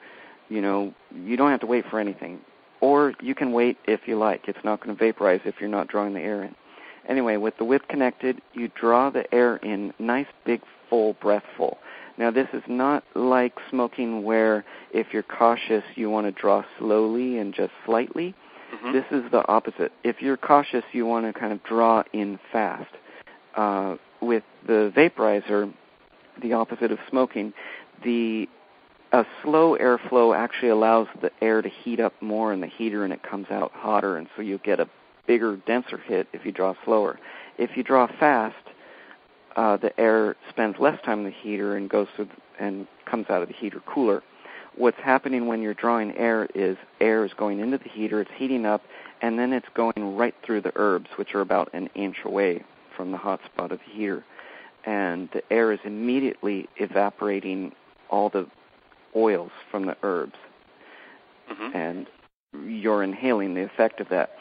you don't have to wait for anything. Or you can wait if you like. It's not going to vaporize if you're not drawing the air in. Anyway, with the whip connected, you draw the air in, nice, big, full breathful. Now, this is not like smoking where if you're cautious, you want to draw slowly and just slightly. Mm-hmm. This is the opposite. If you're cautious, you want to kind of draw in fast. With the vaporizer, the opposite of smoking, a slow airflow actually allows the air to heat up more in the heater and it comes out hotter, and so you'll get a bigger, denser hit if you draw slower. If you draw fast, the air spends less time in the heater and goes through and comes out of the heater cooler. What's happening when you're drawing air is going into the heater, it's heating up, and then it's going right through the herbs, which are about an inch away from the hot spot of the heater. And the air is immediately evaporating all the oils from the herbs. Mm-hmm. And you're inhaling the effect of that.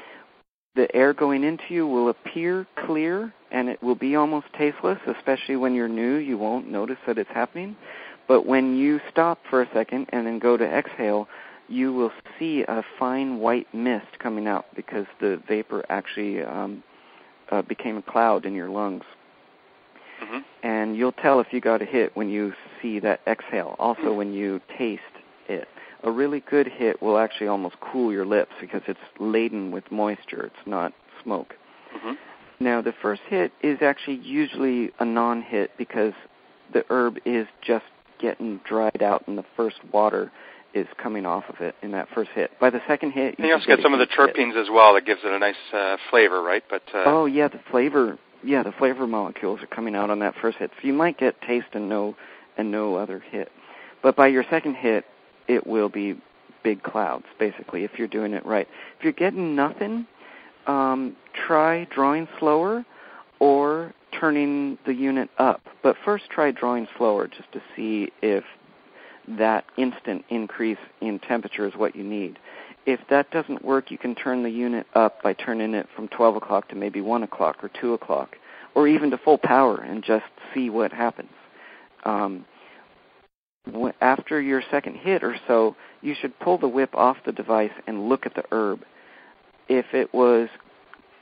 The air going into you will appear clear, and it will be almost tasteless, especially when you're new. You won't notice that it's happening. But when you stop for a second and then go to exhale, you will see a fine white mist coming out because the vapor actually became a cloud in your lungs. Mm-hmm. And you'll tell if you got a hit when you see that exhale. Also, when you taste it. A really good hit will actually almost cool your lips because it's laden with moisture. It's not smoke. Mm-hmm. Now, the first hit is actually usually a non-hit because the herb is just getting dried out and the first water is coming off of it in that first hit. By the second hit, you also get some of the terpenes as well that gives it a nice flavor, right? But oh yeah, the flavor molecules are coming out on that first hit. So you might get taste and no other hit. But by your second hit, it will be big clouds, basically, if you're doing it right. If you're getting nothing, try drawing slower or turning the unit up. But first try drawing slower just to see if that instant increase in temperature is what you need. If that doesn't work, you can turn the unit up by turning it from 12 o'clock to maybe 1 o'clock or 2 o'clock, or even to full power and just see what happens. After your second hit or so, you should pull the whip off the device and look at the herb. If it was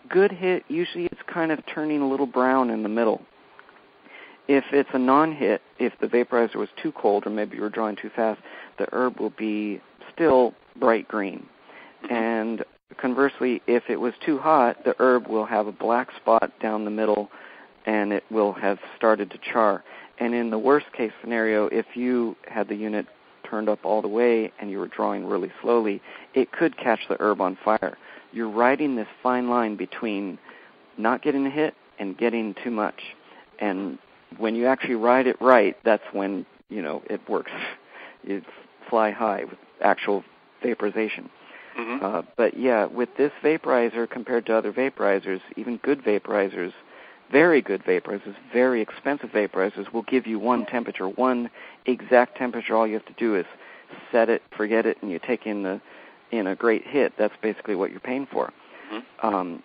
good hit, usually it's kind of turning a little brown in the middle. If it's a non-hit, if the vaporizer was too cold or maybe you were drawing too fast, the herb will be still bright green. And conversely, if it was too hot, the herb will have a black spot down the middle and it will have started to char. And in the worst-case scenario, if you had the unit turned up all the way and you were drawing really slowly, it could catch the herb on fire. You're riding this fine line between not getting a hit and getting too much. And when you actually ride it right, that's when, it works. You fly high with actual vaporization. Mm-hmm. But, yeah, with this vaporizer compared to other vaporizers, even good vaporizers, very good vaporizers, very expensive vaporizers will give you one temperature, one exact temperature. All you have to do is set it, forget it, and you take in a great hit. That's basically what you're paying for. Mm-hmm.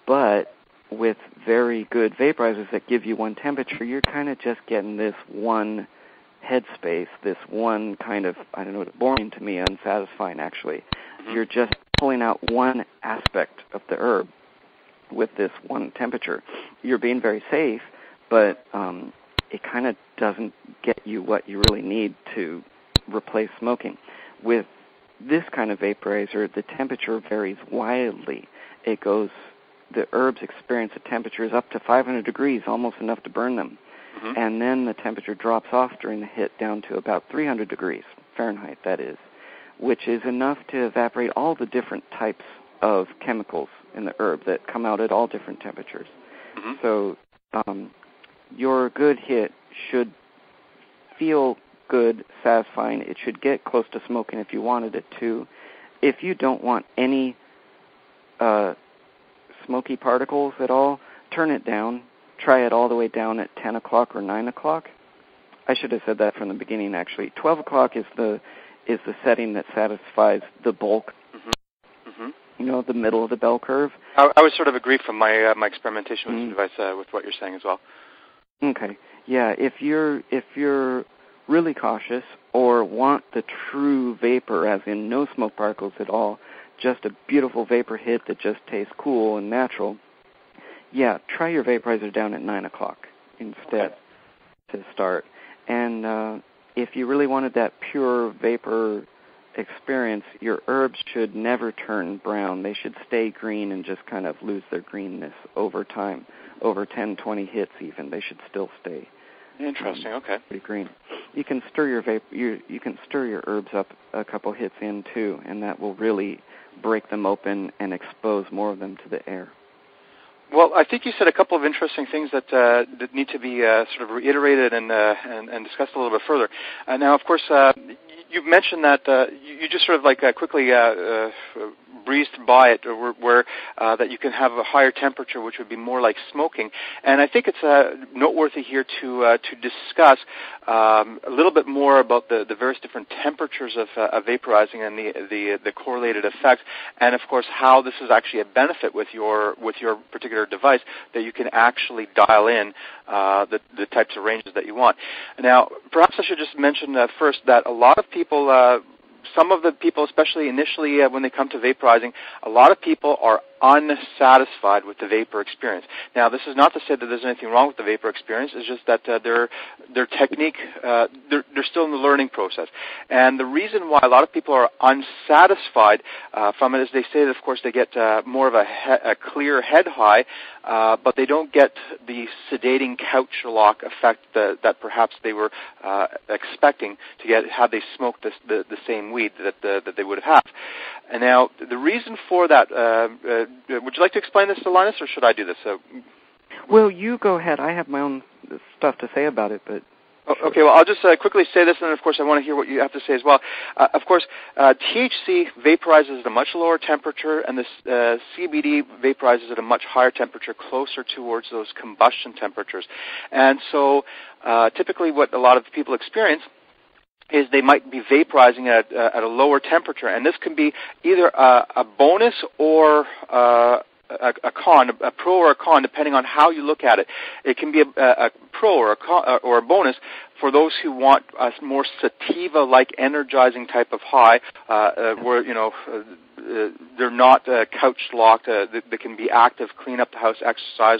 But with very good vaporizers that give you one temperature, you're kind of just getting this one headspace, this one kind of, boring to me, unsatisfying actually. Mm-hmm. You're just pulling out one aspect of the herb with this one temperature. You're being very safe, but it kind of doesn't get you what you really need to replace smoking. With this kind of vaporizer, the temperature varies wildly. The herbs experience a temperatures up to 500 degrees, almost enough to burn them. Mm-hmm. And then the temperature drops off during the hit down to about 300 degrees, Fahrenheit that is, which is enough to evaporate all the different types of chemicals in the herb that come out at all different temperatures. Mm-hmm. So your good hit should feel good, satisfying. It should get close to smoking if you wanted it to. If you don't want any smoky particles at all, turn it down. Try it all the way down at 10 o'clock or 9 o'clock. I should have said that from the beginning, actually. 12 o'clock is the setting that satisfies the bulk, the middle of the bell curve. I would sort of agree from my experimentation with the device with what you're saying as well. Okay. Yeah, if you're really cautious or want the true vapor, as in no smoke particles at all, just a beautiful vapor hit that just tastes cool and natural, yeah, try your vaporizer down at 9 o'clock instead to start. And if you really wanted that pure vapor experience, your herbs should never turn brown. They should stay green and just kind of lose their greenness over time. Over 10, 20 hits even, they should still stay. Interesting. Okay. Pretty green. You can stir you can stir your herbs up a couple hits in too, and that will really break them open and expose more of them to the air. Well, I think you said a couple of interesting things that need to be sort of reiterated and discussed a little bit further. Now, of course, you've mentioned that you just sort of like quickly breezed by it, where that you can have a higher temperature, which would be more like smoking. And I think it's noteworthy here to discuss a little bit more about the various different temperatures of vaporizing and the correlated effects, and of course how this is actually a benefit with your particular device, that you can actually dial in the types of ranges that you want. Now, perhaps I should just mention first that a lot of people, some of the people, especially initially when they come to vaporizing, a lot of people are unsatisfied with the vapor experience. Now, this is not to say that there's anything wrong with the vapor experience. It's just that their technique, they're still in the learning process. And the reason why a lot of people are unsatisfied from it is they say that, of course, they get more of a clear head high, but they don't get the sedating couch lock effect that perhaps they were expecting to get had they smoked the same weed that they would have. And now, the reason for that, would you like to explain this to Linus, or should I do this? Well, you go ahead. I have my own stuff to say about it, but... Okay, well, I'll just quickly say this, and then, of course, I want to hear what you have to say as well. Of course, THC vaporizes at a much lower temperature, and the CBD vaporizes at a much higher temperature, closer towards those combustion temperatures. And so typically what a lot of people experience is they might be vaporizing at a lower temperature, and this can be either a bonus or a con, a pro or a con, depending on how you look at it. It can be a pro or a con, or a bonus for those who want a more sativa-like energizing type of high, where they're not couch locked. They can be active, clean up the house, exercise,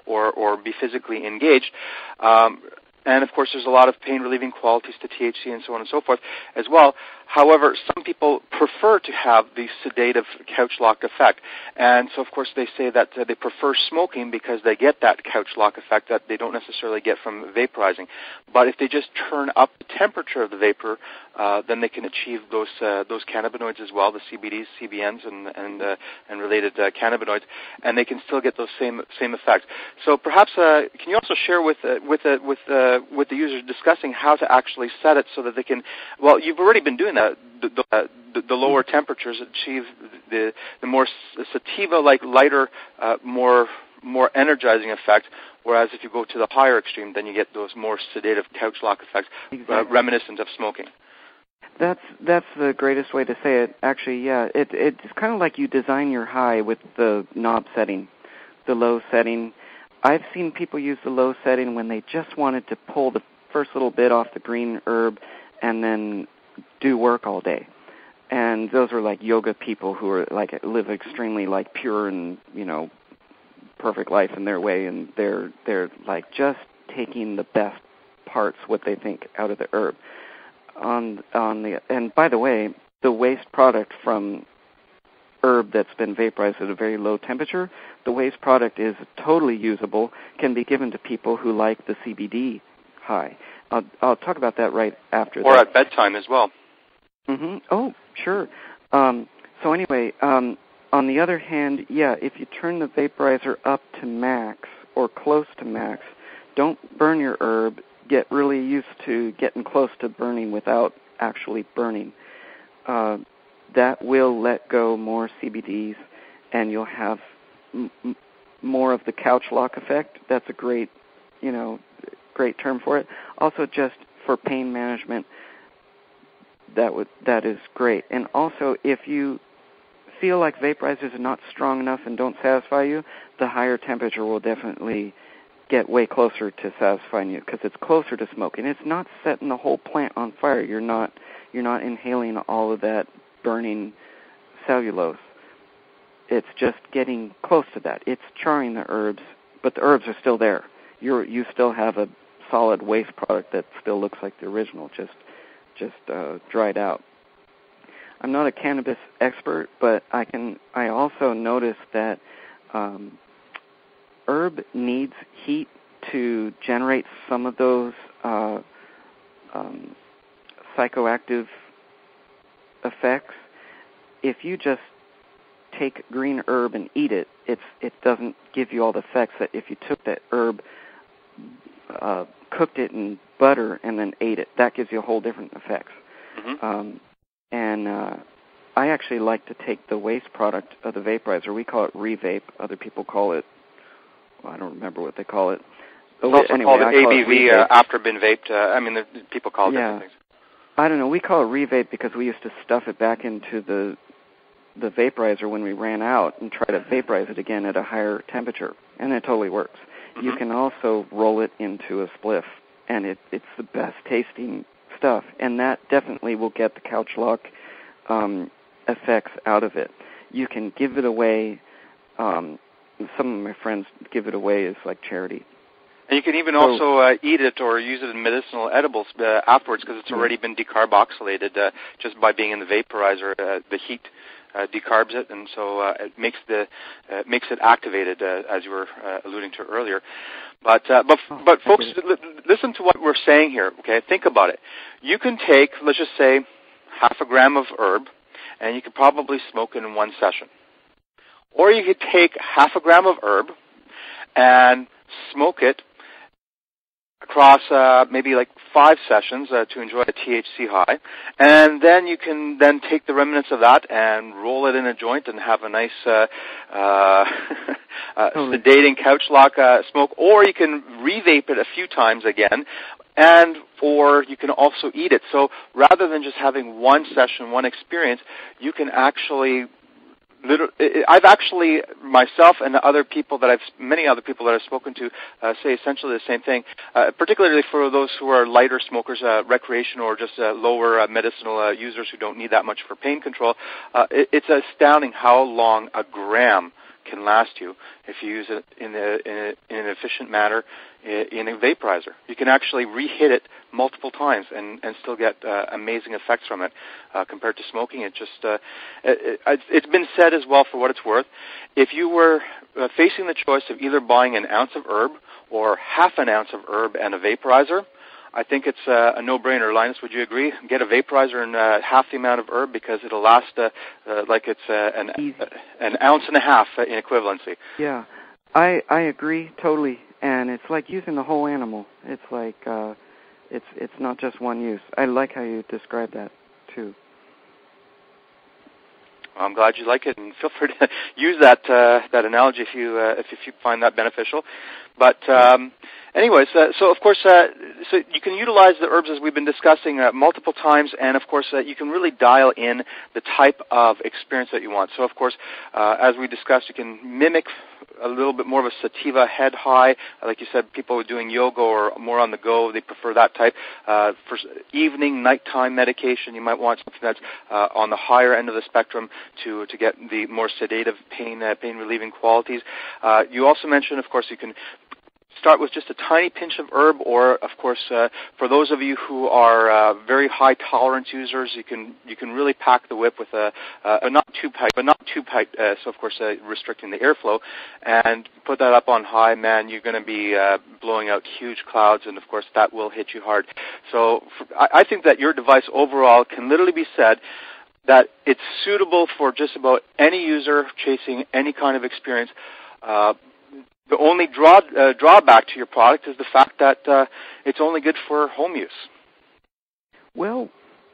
or be physically engaged. And, of course, there's a lot of pain-relieving qualities to THC and so on and so forth as well. However, some people prefer to have the sedative couch lock effect. And so, of course, they say that they prefer smoking because they get that couch lock effect that they don't necessarily get from vaporizing. But if they just turn up the temperature of the vapor, then they can achieve those cannabinoids as well, the CBDs, CBNs, and related cannabinoids, and they can still get those same effects. So perhaps can you also share with the users discussing how to actually set it so that they can? Well, you've already been doing that. The lower temperatures achieve the more sativa-like, lighter, more energizing effect. Whereas if you go to the higher extreme, then you get those more sedative couch lock effects, exactly, reminiscent of smoking. That's the greatest way to say it. Actually, yeah, it's kind of like you design your high with the knob setting, the low setting. I've seen people use the low setting when they just wanted to pull the first little bit off the green herb and then do work all day. And those are like yoga people who are like live extremely like pure and perfect life in their way, and they're like just taking the best parts what they think out of the herb. And by the way, the waste product from herb that's been vaporized at a very low temperature, the waste product is totally usable, can be given to people who like the CBD high. I'll talk about that right after that. Or at bedtime as well. Mm-hmm. Oh, sure. So anyway, on the other hand, yeah, if you turn the vaporizer up to max or close to max, don't burn your herb. Get really used to getting close to burning without actually burning. That will let go more CBDs, and you'll have more of the couch lock effect. That's a great term for it. Also, just for pain management, that is great. And also, if you feel like vaporizers are not strong enough and don't satisfy you, the higher temperature will definitely get way closer to satisfying you because it's closer to smoking. It's not setting the whole plant on fire. You're not inhaling all of that burning cellulose. It's just getting close to that. It's charring the herbs, but the herbs are still there. You still have a solid waste product that still looks like the original, just dried out. I'm not a cannabis expert, but I also notice that herb needs heat to generate some of those psychoactive effects. If you just take green herb and eat it, it doesn't give you all the effects that if you took that herb, cooked it in butter, and then ate it. That gives you a whole different effects. Mm-hmm. I actually like to take the waste product of the vaporizer. We call it revape. Other people call it, I don't remember what they call it. It's also called ABV, after been vaped. People call it different things. I don't know. We call it revape because we used to stuff it back into the vaporizer when we ran out and try to vaporize it again at a higher temperature, and it totally works. Mm-hmm. You can also roll it into a spliff, and it's the best tasting stuff, and that definitely will get the couch lock effects out of it. You can give it away. Some of my friends give it away as like charity. And you can even also eat it or use it in medicinal edibles afterwards because it's already been decarboxylated just by being in the vaporizer. The heat decarbs it, and so it makes it activated, as you were alluding to earlier. But folks, listen to what we're saying here. Okay, think about it. You can take, let's just say, half a gram of herb, and you could probably smoke it in one session. Or you could take half a gram of herb and smoke it across maybe like 5 sessions to enjoy a THC high. And then you can then take the remnants of that and roll it in a joint and have a nice sedating couch lock smoke. Or you can revape it a few times again, or you can also eat it. So rather than just having one session, one experience, you can actually I've actually, myself and many other people that I've spoken to say essentially the same thing, particularly for those who are lighter smokers, recreational or just lower medicinal users who don't need that much for pain control. It's astounding how long a gram can last you if you use it in an efficient manner in a vaporizer. You can actually re-hit it multiple times and still get amazing effects from it compared to smoking. It's been said as well, for what it's worth, if you were facing the choice of either buying an ounce of herb or half an ounce of herb and a vaporizer, I think it's a no-brainer. Linus, would you agree? Get a vaporizer and half the amount of herb because it'll last like it's an ounce and a half in equivalency. Yeah, I agree totally, and it's like using the whole animal. It's like it's not just one use. I like how you describe that too. I'm glad you like it, and feel free to use that analogy if you find that beneficial. But anyways, so of course, so you can utilize the herbs as we've been discussing multiple times, and of course, you can really dial in the type of experience that you want. So of course, as we discussed, you can mimic a little bit more of a sativa head high. Like you said, people who are doing yoga or more on the go, they prefer that type. For evening, nighttime medication, you might want something that's on the higher end of the spectrum to get the more sedative pain relieving qualities. You also mentioned, of course, you can start with just a tiny pinch of herb, or of course, for those of you who are very high tolerance users, you can really pack the whip with a not too tight, so of course restricting the airflow, and put that up on high. Man, you're going to be blowing out huge clouds, and of course that will hit you hard. So I think that your device overall can literally be said that it's suitable for just about any user chasing any kind of experience. The only drawback to your product is the fact that it's only good for home use. Well,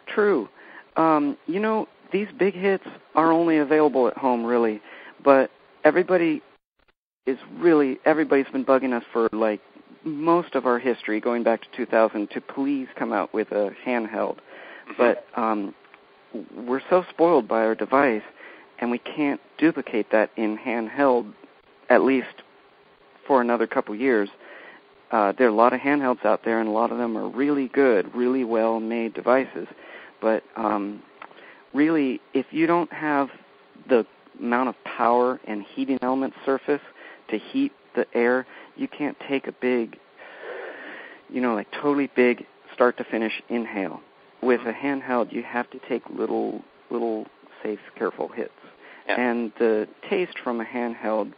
true. These big hits are only available at home, really. But everybody's been bugging us for, like, most of our history, going back to 2000, to please come out with a handheld. Mm-hmm. But we're so spoiled by our device, and we can't duplicate that in handheld, at least for another couple years. There are a lot of handhelds out there, and a lot of them are really good, really well-made devices. But really, if you don't have the amount of power and heating element surface to heat the air, you can't take a big, totally big start-to-finish inhale. With a handheld, you have to take little safe, careful hits. Yeah. And the taste from a handheld,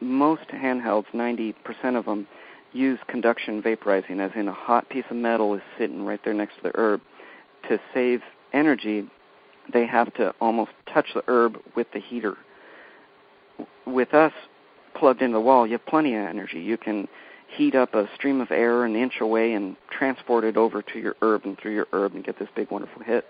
most handhelds, 90% of them, use conduction vaporizing, as in a hot piece of metal is sitting right there next to the herb. To save energy, they have to almost touch the herb with the heater. With us plugged into the wall, you have plenty of energy. You can heat up a stream of air an inch away and transport it over to your herb and through your herb and get this big, wonderful hit.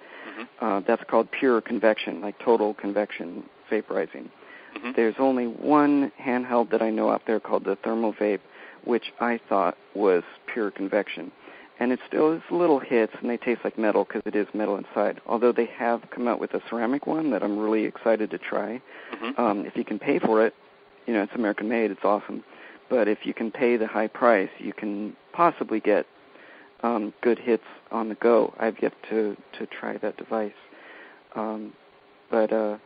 Mm-hmm. That's called pure convection, like total convection vaporizing. Mm-hmm. There's only one handheld that I know out there called the Thermal Vape, which I thought was pure convection. And it still is little hits, and they taste like metal because it is metal inside, although they have come out with a ceramic one that I'm really excited to try. Mm-hmm. If you can pay for it, it's American-made, it's awesome. But if you can pay the high price, you can possibly get good hits on the go. I've yet to try that device. But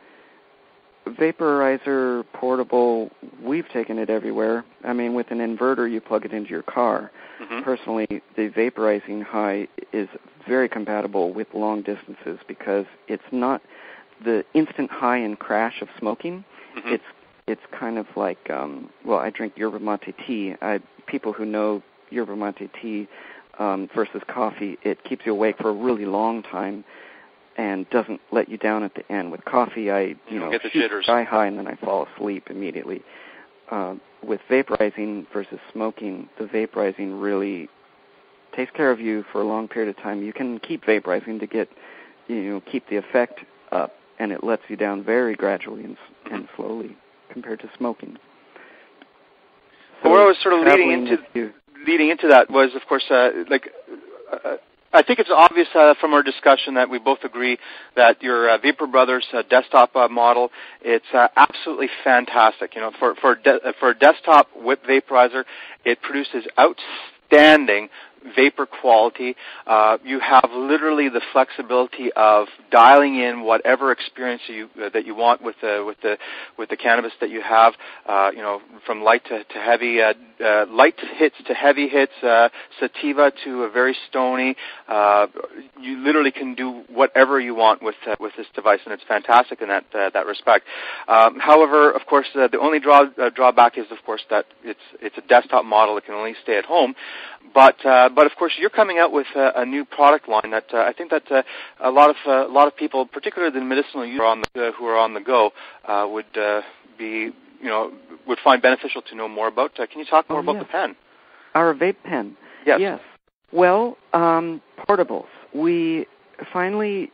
vaporizer portable, we've taken it everywhere. I mean, with an inverter, you plug it into your car. Mm-hmm. Personally, the vaporizing high is very compatible with long distances because it's not the instant high and crash of smoking. Mm-hmm. It's kind of like, I drink yerba mate tea. People who know yerba mate tea versus coffee, it keeps you awake for a really long time and doesn't let you down at the end. With coffee, I get the jitters. Sky high and then I fall asleep immediately. With vaporizing versus smoking, the vaporizing really takes care of you for a long period of time. You can keep vaporizing to get, keep the effect up, and it lets you down very gradually and slowly compared to smoking. So where I was sort of leading into that was, of course, I think it's obvious from our discussion that we both agree that your Vapor Brothers desktop model, it's absolutely fantastic. For a desktop whip vaporizer, it produces outstanding vapor quality. You have literally the flexibility of dialing in whatever experience that you want with the cannabis that you have. From light to heavy, light hits to heavy hits, sativa to a very stony. You literally can do whatever you want with this device, and it's fantastic in that respect. However, of course, the only drawback is, of course, that it's a desktop model that can only stay at home. But of course, you're coming out with a new product line that I think that a lot of people, particularly the medicinal users who are on the go, would find beneficial to know more about. Can you talk more about the pen? Our vape pen. Yes. Well, portables. We finally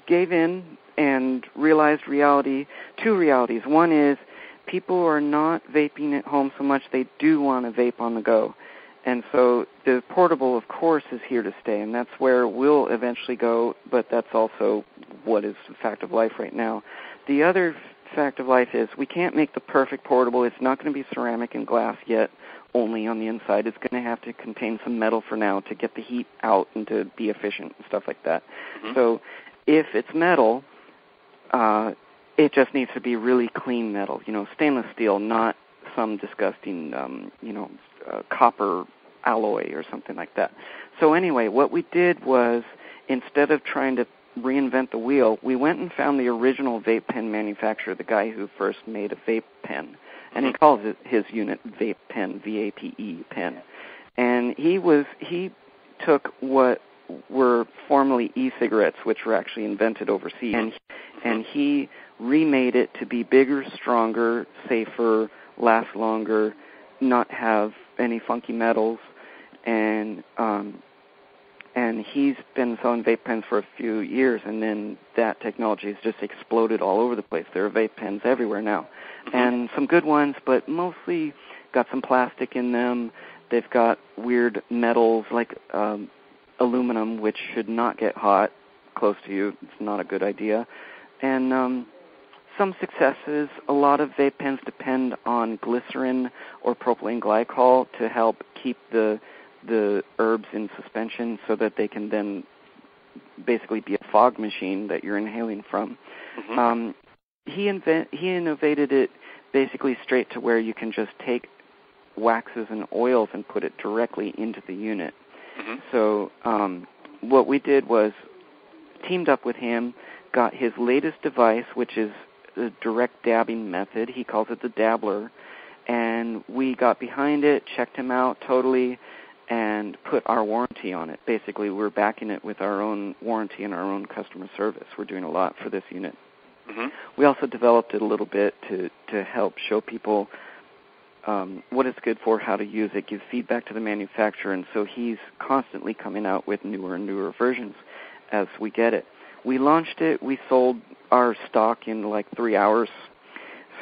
gave in and realized two realities. One is people are not vaping at home so much; they do want to vape on the go. And so the portable, of course, is here to stay, and that's where we'll eventually go, but that's also what is the fact of life right now. The other fact of life is we can't make the perfect portable. It's not going to be ceramic and glass yet, only on the inside. It's going to have to contain some metal for now to get the heat out and to be efficient and stuff like that. Mm-hmm. So if it's metal, it just needs to be really clean metal, stainless steel, not some disgusting, copper alloy or something like that. So anyway, what we did was, instead of trying to reinvent the wheel, we went and found the original vape pen manufacturer, the guy who first made a vape pen, and he calls his unit Vape Pen, V-A-P-E, pen. And he took what were formerly e-cigarettes, which were actually invented overseas, and he remade it to be bigger, stronger, safer, last longer, not have any funky metals, and he's been selling vape pens for a few years, and then that technology has just exploded all over the place. There are vape pens everywhere now, and some good ones, but mostly got some plastic in them. They've got weird metals like aluminum, which should not get hot close to you. It's not a good idea. And some successes. A lot of vape pens depend on glycerin or propylene glycol to help keep the herbs in suspension so that they can then basically be a fog machine that you're inhaling from. He innovated it basically straight to where you can just take waxes and oils and put it directly into the unit. So what we did was teamed up with him, got his latest device, which is the direct dabbing method. He calls it the dabbler. And we got behind it, checked him out totally, and put our warranty on it. Basically, we're backing it with our own warranty and our own customer service. We're doing a lot for this unit. We also developed it a little bit to help show people what it's good for, how to use it, give feedback to the manufacturer, and so he's constantly coming out with newer and newer versions as we get it. We launched it. We sold our stock in like 3 hours.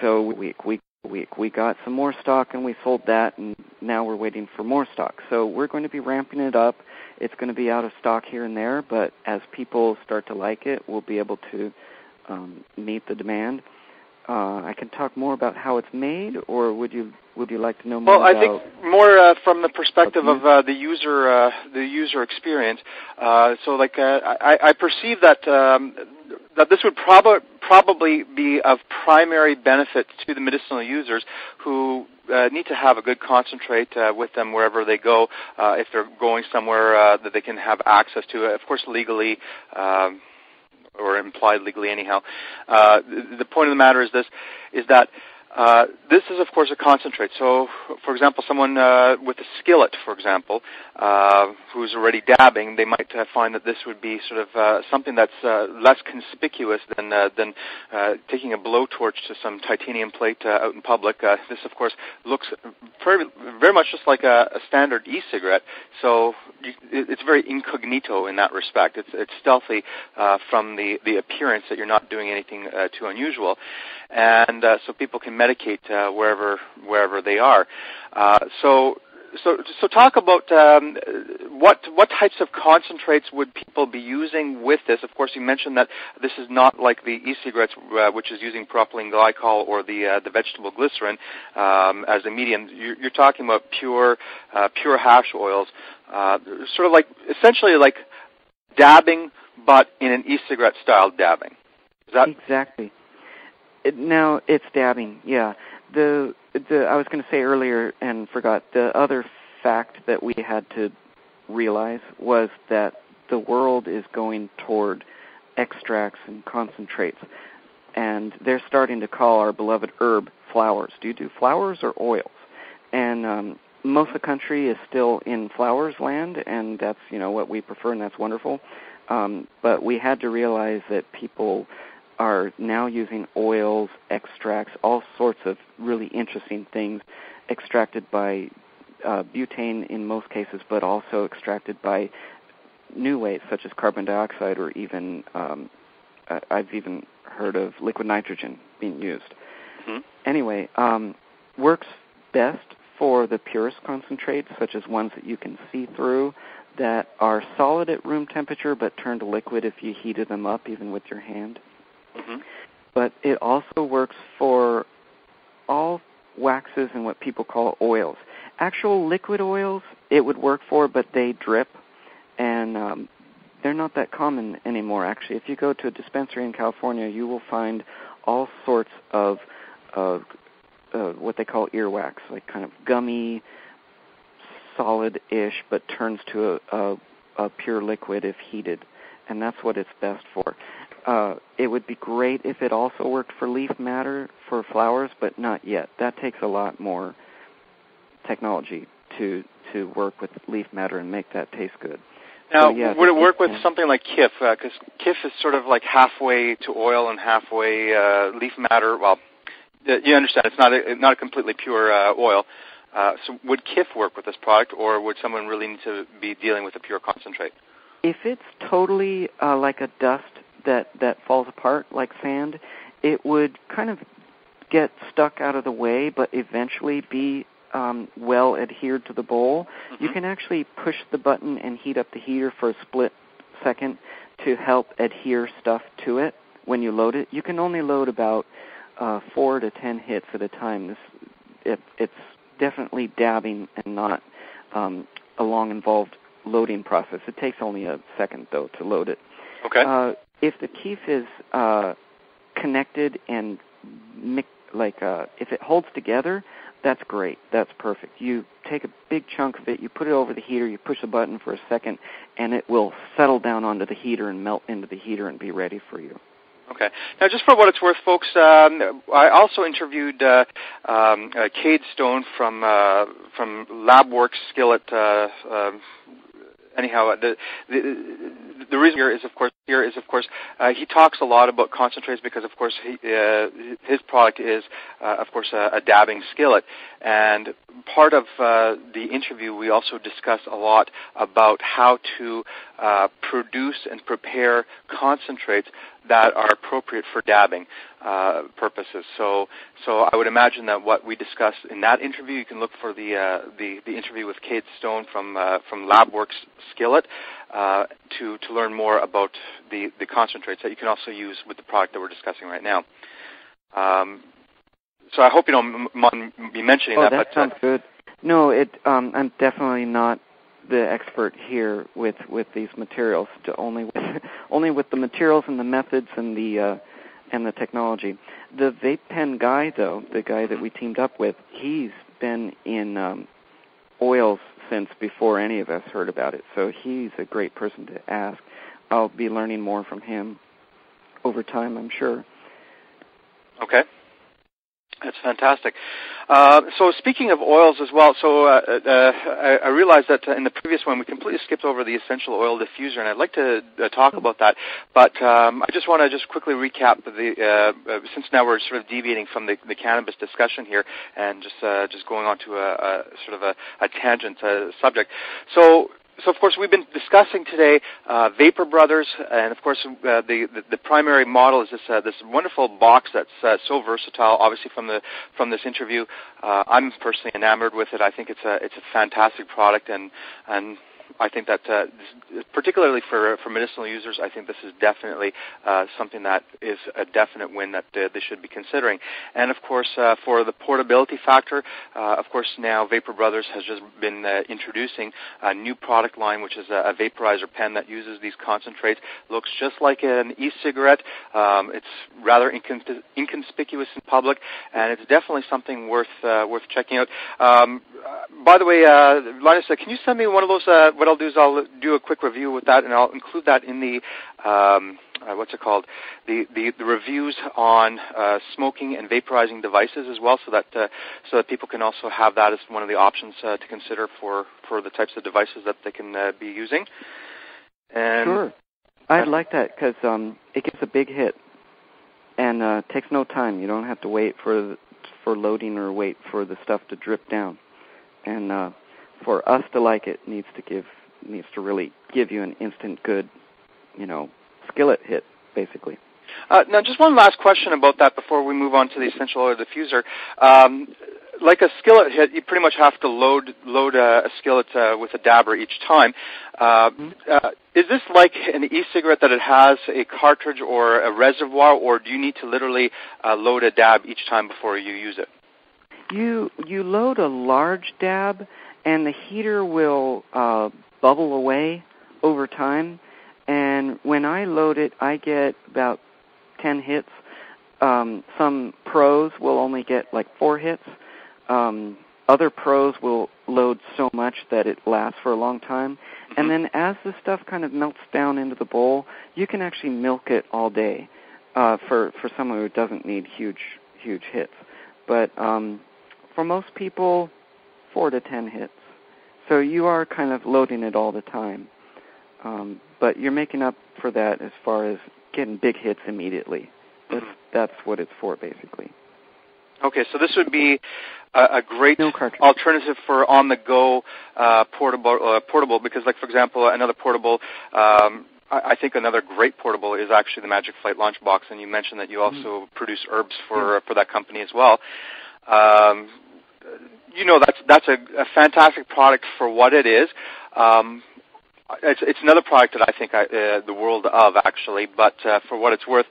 So we got some more stock, and we sold that, and now we're waiting for more stock. So we're going to be ramping it up. It's going to be out of stock here and there, but as people start to like it, we'll be able to meet the demand. I can talk more about how it's made, or would you like to know more? Well, I think more from the perspective of the user experience. I perceive that that this would probably be of primary benefit to the medicinal users who need to have a good concentrate with them wherever they go, if they're going somewhere that they can have access to, of course, legally. Or implied legally anyhow. The point of the matter is that this is, of course, a concentrate. So, for example, someone with a skillet, for example, who's already dabbing, they might find that this would be sort of something that's less conspicuous than taking a blowtorch to some titanium plate out in public. This, of course, looks very much just like a standard e-cigarette. So it's very incognito in that respect. It's stealthy from the appearance that you're not doing anything too unusual, and so people can medicate wherever they are. So talk about what types of concentrates would people be using with this. Of course, you mentioned that this is not like the e-cigarettes, which is using propylene glycol or the vegetable glycerin as a medium. You're talking about pure hash oils, sort of like essentially like dabbing, but in an e-cigarette style dabbing. Is that exactly? Now it's dabbing, yeah. I was going to say earlier and forgot, the other fact that we had to realize was that the world is going toward extracts and concentrates, and they're starting to call our beloved herb flowers. Do you do flowers or oils? And most of the country is still in flowers land, and that's what we prefer, and that's wonderful. But we had to realize that people are now using oils, extracts, all sorts of really interesting things extracted by butane in most cases, but also extracted by new ways such as carbon dioxide, or even I've even heard of liquid nitrogen being used. Anyway, works best for the purest concentrates, such as ones that you can see through, that are solid at room temperature but turn to liquid if you heated them up even with your hand. But it also works for all waxes and what people call oils. Actual liquid oils, it would work for, but they drip, and they're not that common anymore, actually. If you go to a dispensary in California, you will find all sorts of what they call earwax, like kind of gummy, solid-ish, but turns to a pure liquid if heated, and that's what it's best for. It would be great if it also worked for leaf matter for flowers, but not yet. That takes a lot more technology to work with leaf matter and make that taste good. Now, so, yeah, would it work with something like Kif? Because Kif is sort of like halfway to oil and halfway leaf matter. Well, you understand, it's not a completely pure oil. So would Kif work with this product, or would someone really need to be dealing with a pure concentrate? If it's totally like a dust that falls apart like sand, it would kind of get stuck out of the way, but eventually be well adhered to the bowl. Mm-hmm. You can actually push the button and heat up the heater for a split second to help adhere stuff to it when you load it. You can only load about 4 to 10 hits at a time. It's definitely dabbing and not a long involved loading process. It takes only a second, though, to load it. Okay. If the keef is connected and if it holds together, that's great. That's perfect. You take a big chunk of it, you put it over the heater, you push the button for a second, and it will settle down onto the heater and melt into the heater and be ready for you. Okay. Now, just for what it's worth, folks, I also interviewed Cade Stone from LabWorks Skillet. Anyhow, the reason here is, of course, he talks a lot about concentrates because, of course, his product is, of course, a dabbing skillet. And part of the interview, we also discuss a lot about how to produce and prepare concentrates that are appropriate for dabbing purposes. So I would imagine that what we discussed in that interview, you can look for the interview with Cade Stone from LabWorks Skillet to learn more about the concentrates that you can also use with the product that we're discussing right now. So I hope you don't mind me mentioning that. That sounds good. No, I'm definitely not the expert here with these materials. Only with the materials and the methods and the technology. The vape pen guy, though, the guy that we teamed up with, he's been in oils since before any of us heard about it. So he's a great person to ask. I'll be learning more from him over time, I'm sure. Okay. That's fantastic. So speaking of oils as well, so I realized that in the previous one we completely skipped over the essential oil diffuser, and I'd like to talk about that. But I just want to quickly recap since now we're sort of deviating from the cannabis discussion here and just going on to a sort of a tangent subject. So of course, we've been discussing today Vapor Brothers, and of course, the primary model is this wonderful box that's so versatile. Obviously, from this interview, I'm personally enamored with it. I think it's a fantastic product, and I think that particularly for medicinal users, I think this is definitely something that is a definite win that they should be considering. And of course, for the portability factor, of course, now Vapor Brothers has just been introducing a new product line, which is a vaporizer pen that uses these concentrates. Looks just like an e-cigarette. It's rather inconspicuous in public, and it's definitely something worth checking out. By the way, Linus, can you send me one of those? What I'll do is I'll do a quick review with that, and I'll include that in the what's it called? The reviews on smoking and vaporizing devices as well, so that people can also have that as one of the options to consider for the types of devices that they can be using. And sure, I'd like that because it gets a big hit and takes no time. You don't have to wait for loading or wait for the stuff to drip down. And for us to like it, needs to really give you an instant good, skillet hit, basically. Now, just one last question about that before we move on to the essential oil diffuser. Like a skillet hit, you pretty much have to load a skillet with a dabber each time. Is this like an e-cigarette that it has a cartridge or a reservoir, or do you need to literally load a dab each time before you use it? You load a large dab, and the heater will bubble away over time. And when I load it, I get about 10 hits. Some pros will only get like 4 hits. Other pros will load so much that it lasts for a long time. And then as the stuff kind of melts down into the bowl, you can actually milk it all day for someone who doesn't need huge hits. But for most people, 4 to 10 hits. So you are kind of loading it all the time. But you're making up for that as far as getting big hits immediately. That's what it's for, basically. Okay, so this would be a great alternative for on-the-go portable because, like, for example, another portable, I think another great portable is actually the Magic Flight Launch Box, and you mentioned that you also produce herbs for that company as well. That's a fantastic product for what it is. It's another product that I think the world of, actually, but for what it's worth,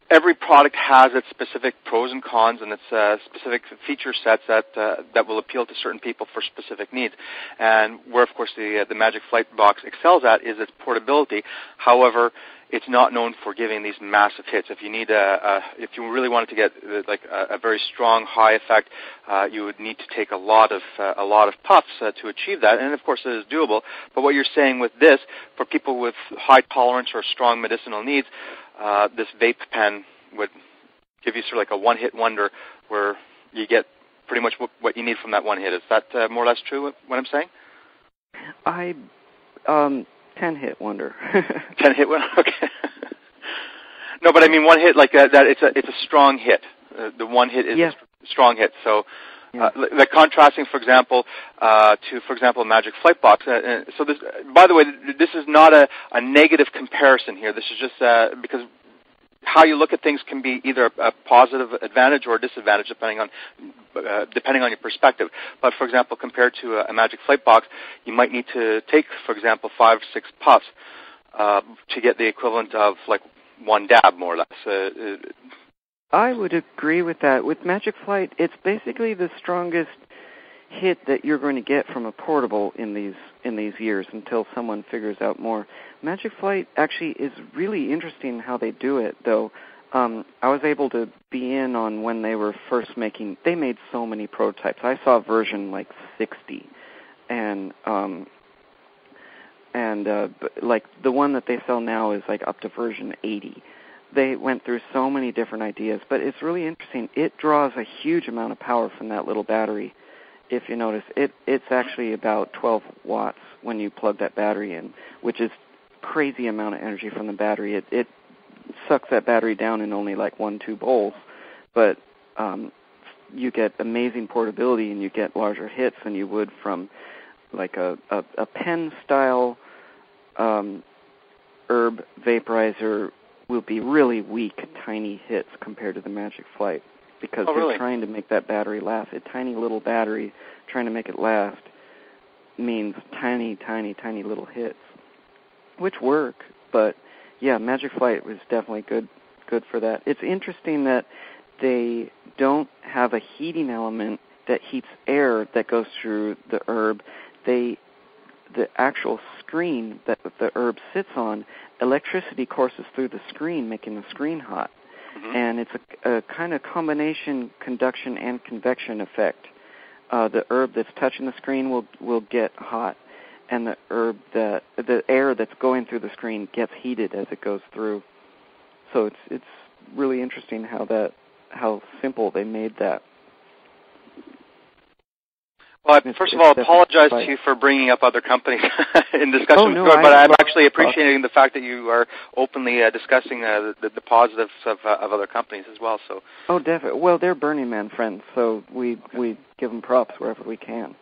every product has its specific pros and cons and its specific feature sets that will appeal to certain people for specific needs. And where, of course, the Magic Flight Box excels at is its portability. However, it's not known for giving these massive hits. If you need if you really wanted to get like a very strong high effect, you would need to take a lot of puffs to achieve that. And of course, it is doable. But what you're saying with this, for people with high tolerance or strong medicinal needs, this vape pen would give you sort of like a one-hit wonder, where you get pretty much what you need from that one hit. Is that more or less true? What I'm saying? 10-hit wonder. 10-hit wonder. Okay. No, but I mean one hit like that. It's a strong hit. The one hit is a strong hit. So, like contrasting, for example, to Magic Flight Box. So this, by the way, this is not a negative comparison here. This is just because how you look at things can be either a positive advantage or a disadvantage depending on your perspective. But for example, compared to a Magic Flight Box, you might need to take, for example, 5 or 6 puffs to get the equivalent of like one dab, more or less. I would agree with that. With Magic Flight, it's basically the strongest hit that you're going to get from a portable in these years until someone figures out more. Magic Flight actually is really interesting how they do it, though. I was able to be in on when they were first making. They made so many prototypes. I saw version like 60, and like the one that they sell now is like up to version 80. They went through so many different ideas, but it's really interesting. It draws a huge amount of power from that little battery. If you notice, it's actually about 12 watts when you plug that battery in, which is crazy amount of energy from the battery. It sucks that battery down in only like 1-2 bowls, but you get amazing portability and you get larger hits than you would from like a pen-style herb vaporizer. Will be really weak, tiny hits compared to the Magic Flight because they're trying to make that battery last. A tiny little battery trying to make it last means tiny, tiny, tiny little hits, which work. But yeah, Magic Flight was definitely good for that. It's interesting that they don't have a heating element that heats air that goes through the herb. The actual screen that the herb sits on, electricity courses through the screen, making the screen hot. And it's a kind of combination conduction and convection effect. The herb that's touching the screen will get hot, and the air that's going through the screen gets heated as it goes through. So it's really interesting how simple they made that. Well, first of all, I apologize to you for bringing up other companies in discussion, but I'm actually appreciating the fact that you are openly discussing the positives of other companies as well. So. Oh, definitely. Well, they're Burning Man friends, so we give them props wherever we can.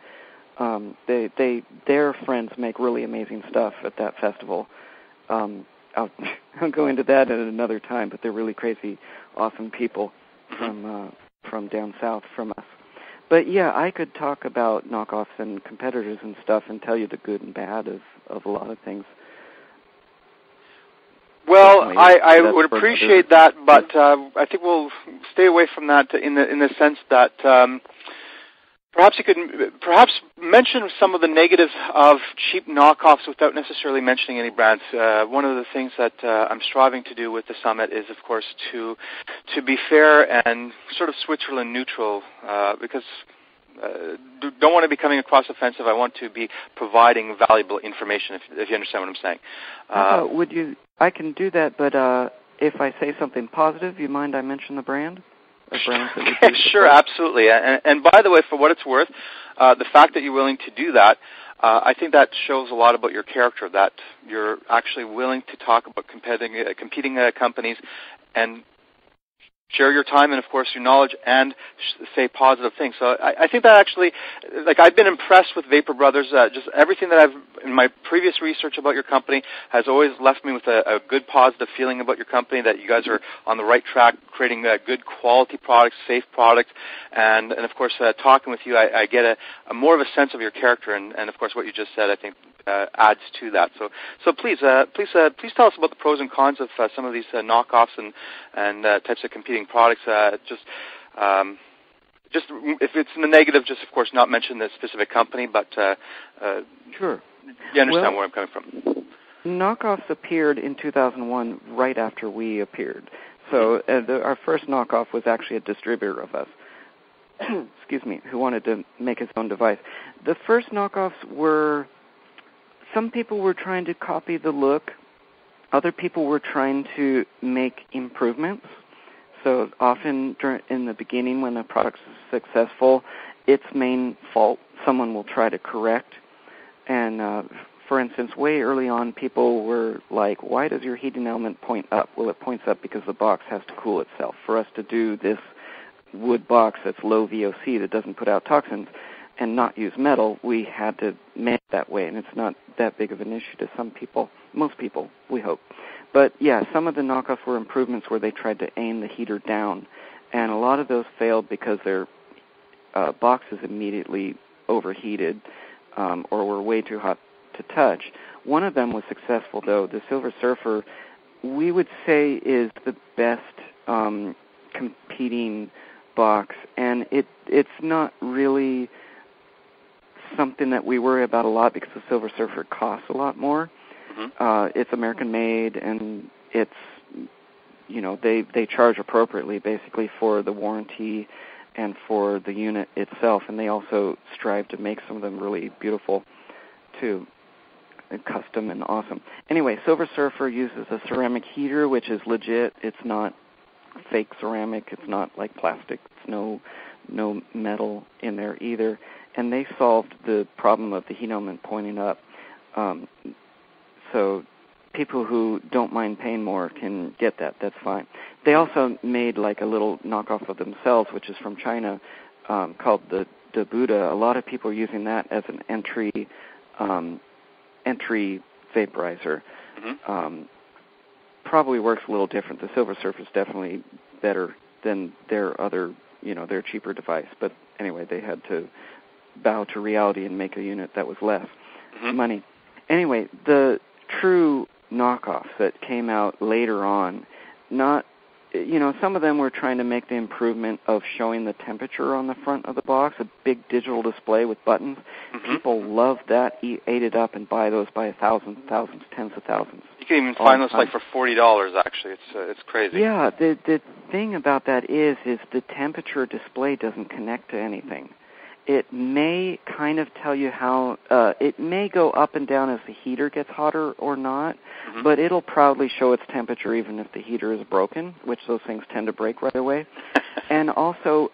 Their friends make really amazing stuff at that festival. I'll go into that at another time, but they're really crazy, awesome people from down south from us. But yeah, I could talk about knockoffs and competitors and stuff and tell you the good and bad of a lot of things. Well, I would appreciate that, but I think we'll stay away from that in the sense that Perhaps you could mention some of the negatives of cheap knockoffs without necessarily mentioning any brands. One of the things that I'm striving to do with the summit is, of course, to be fair and sort of Switzerland neutral, because don't want to be coming across offensive. I want to be providing valuable information, if you understand what I'm saying. I can do that, but if I say something positive, you mind I mention the brand? Sure, absolutely. And by the way, for what it's worth, the fact that you're willing to do that, I think that shows a lot about your character, that you're actually willing to talk about competing companies and share your time and, of course, your knowledge and say positive things. So I think that actually, I've been impressed with Vapor Brothers. Just everything that in my previous research about your company has always left me with a good positive feeling about your company, that you guys are on the right track, creating good quality products, safe products. And of course, talking with you, I get a more of a sense of your character. And of course, what you just said, I think, adds to that. So please tell us about the pros and cons of some of these knockoffs and types of competing products. Just if it's in the negative, just of course not mention the specific company, but sure. You understand where I'm coming from. Knockoffs appeared in 2001, right after we appeared. So our first knockoff was actually a distributor of us. Excuse me, who wanted to make his own device. The first knockoffs were. Some people were trying to copy the look. Other people were trying to make improvements. So often in the beginning, when a product's successful, its main fault someone will try to correct. And for instance, way early on, people were like, why does your heating element point up? Well, it points up because the box has to cool itself. For us to do this wood box that's low VOC that doesn't put out toxins and not use metal, we had to make it that way, and it's not that big of an issue to some people, most people, we hope. But yeah, some of the knockoffs were improvements where they tried to aim the heater down, and a lot of those failed because their boxes immediately overheated or were way too hot to touch. One of them was successful, though. The Silver Surfer, we would say, is the best competing box, and it's not really something that we worry about a lot because the Silver Surfer costs a lot more. Mm-hmm. It's American-made, and it's, they charge appropriately, basically, for the warranty and for the unit itself, and they also strive to make some of them really beautiful, too, and custom and awesome. Anyway, Silver Surfer uses a ceramic heater, which is legit. It's not fake ceramic. It's not like plastic. It's no metal in there either. And they solved the problem of the heat element pointing up. So people who don't mind paying more can get that. That's fine. They also made like a little knockoff of themselves, which is from China, called the Buddha. A lot of people are using that as an entry vaporizer. Mm-hmm. Probably works a little different. The Silver Surfer is definitely better than their other, their cheaper device. But anyway, they had to bow to reality and make a unit that was less money. Anyway, the true knockoffs that came out later on, some of them were trying to make the improvement of showing the temperature on the front of the box, a big digital display with buttons. Mm-hmm. People love that, ate it up, and buy those by thousands, tens of thousands. You can even find those for $40, actually. It's crazy. Yeah, the thing about that is the temperature display doesn't connect to anything. It may kind of tell you how, it may go up and down as the heater gets hotter or not, but it'll proudly show its temperature even if the heater is broken, which those things tend to break right away. And also,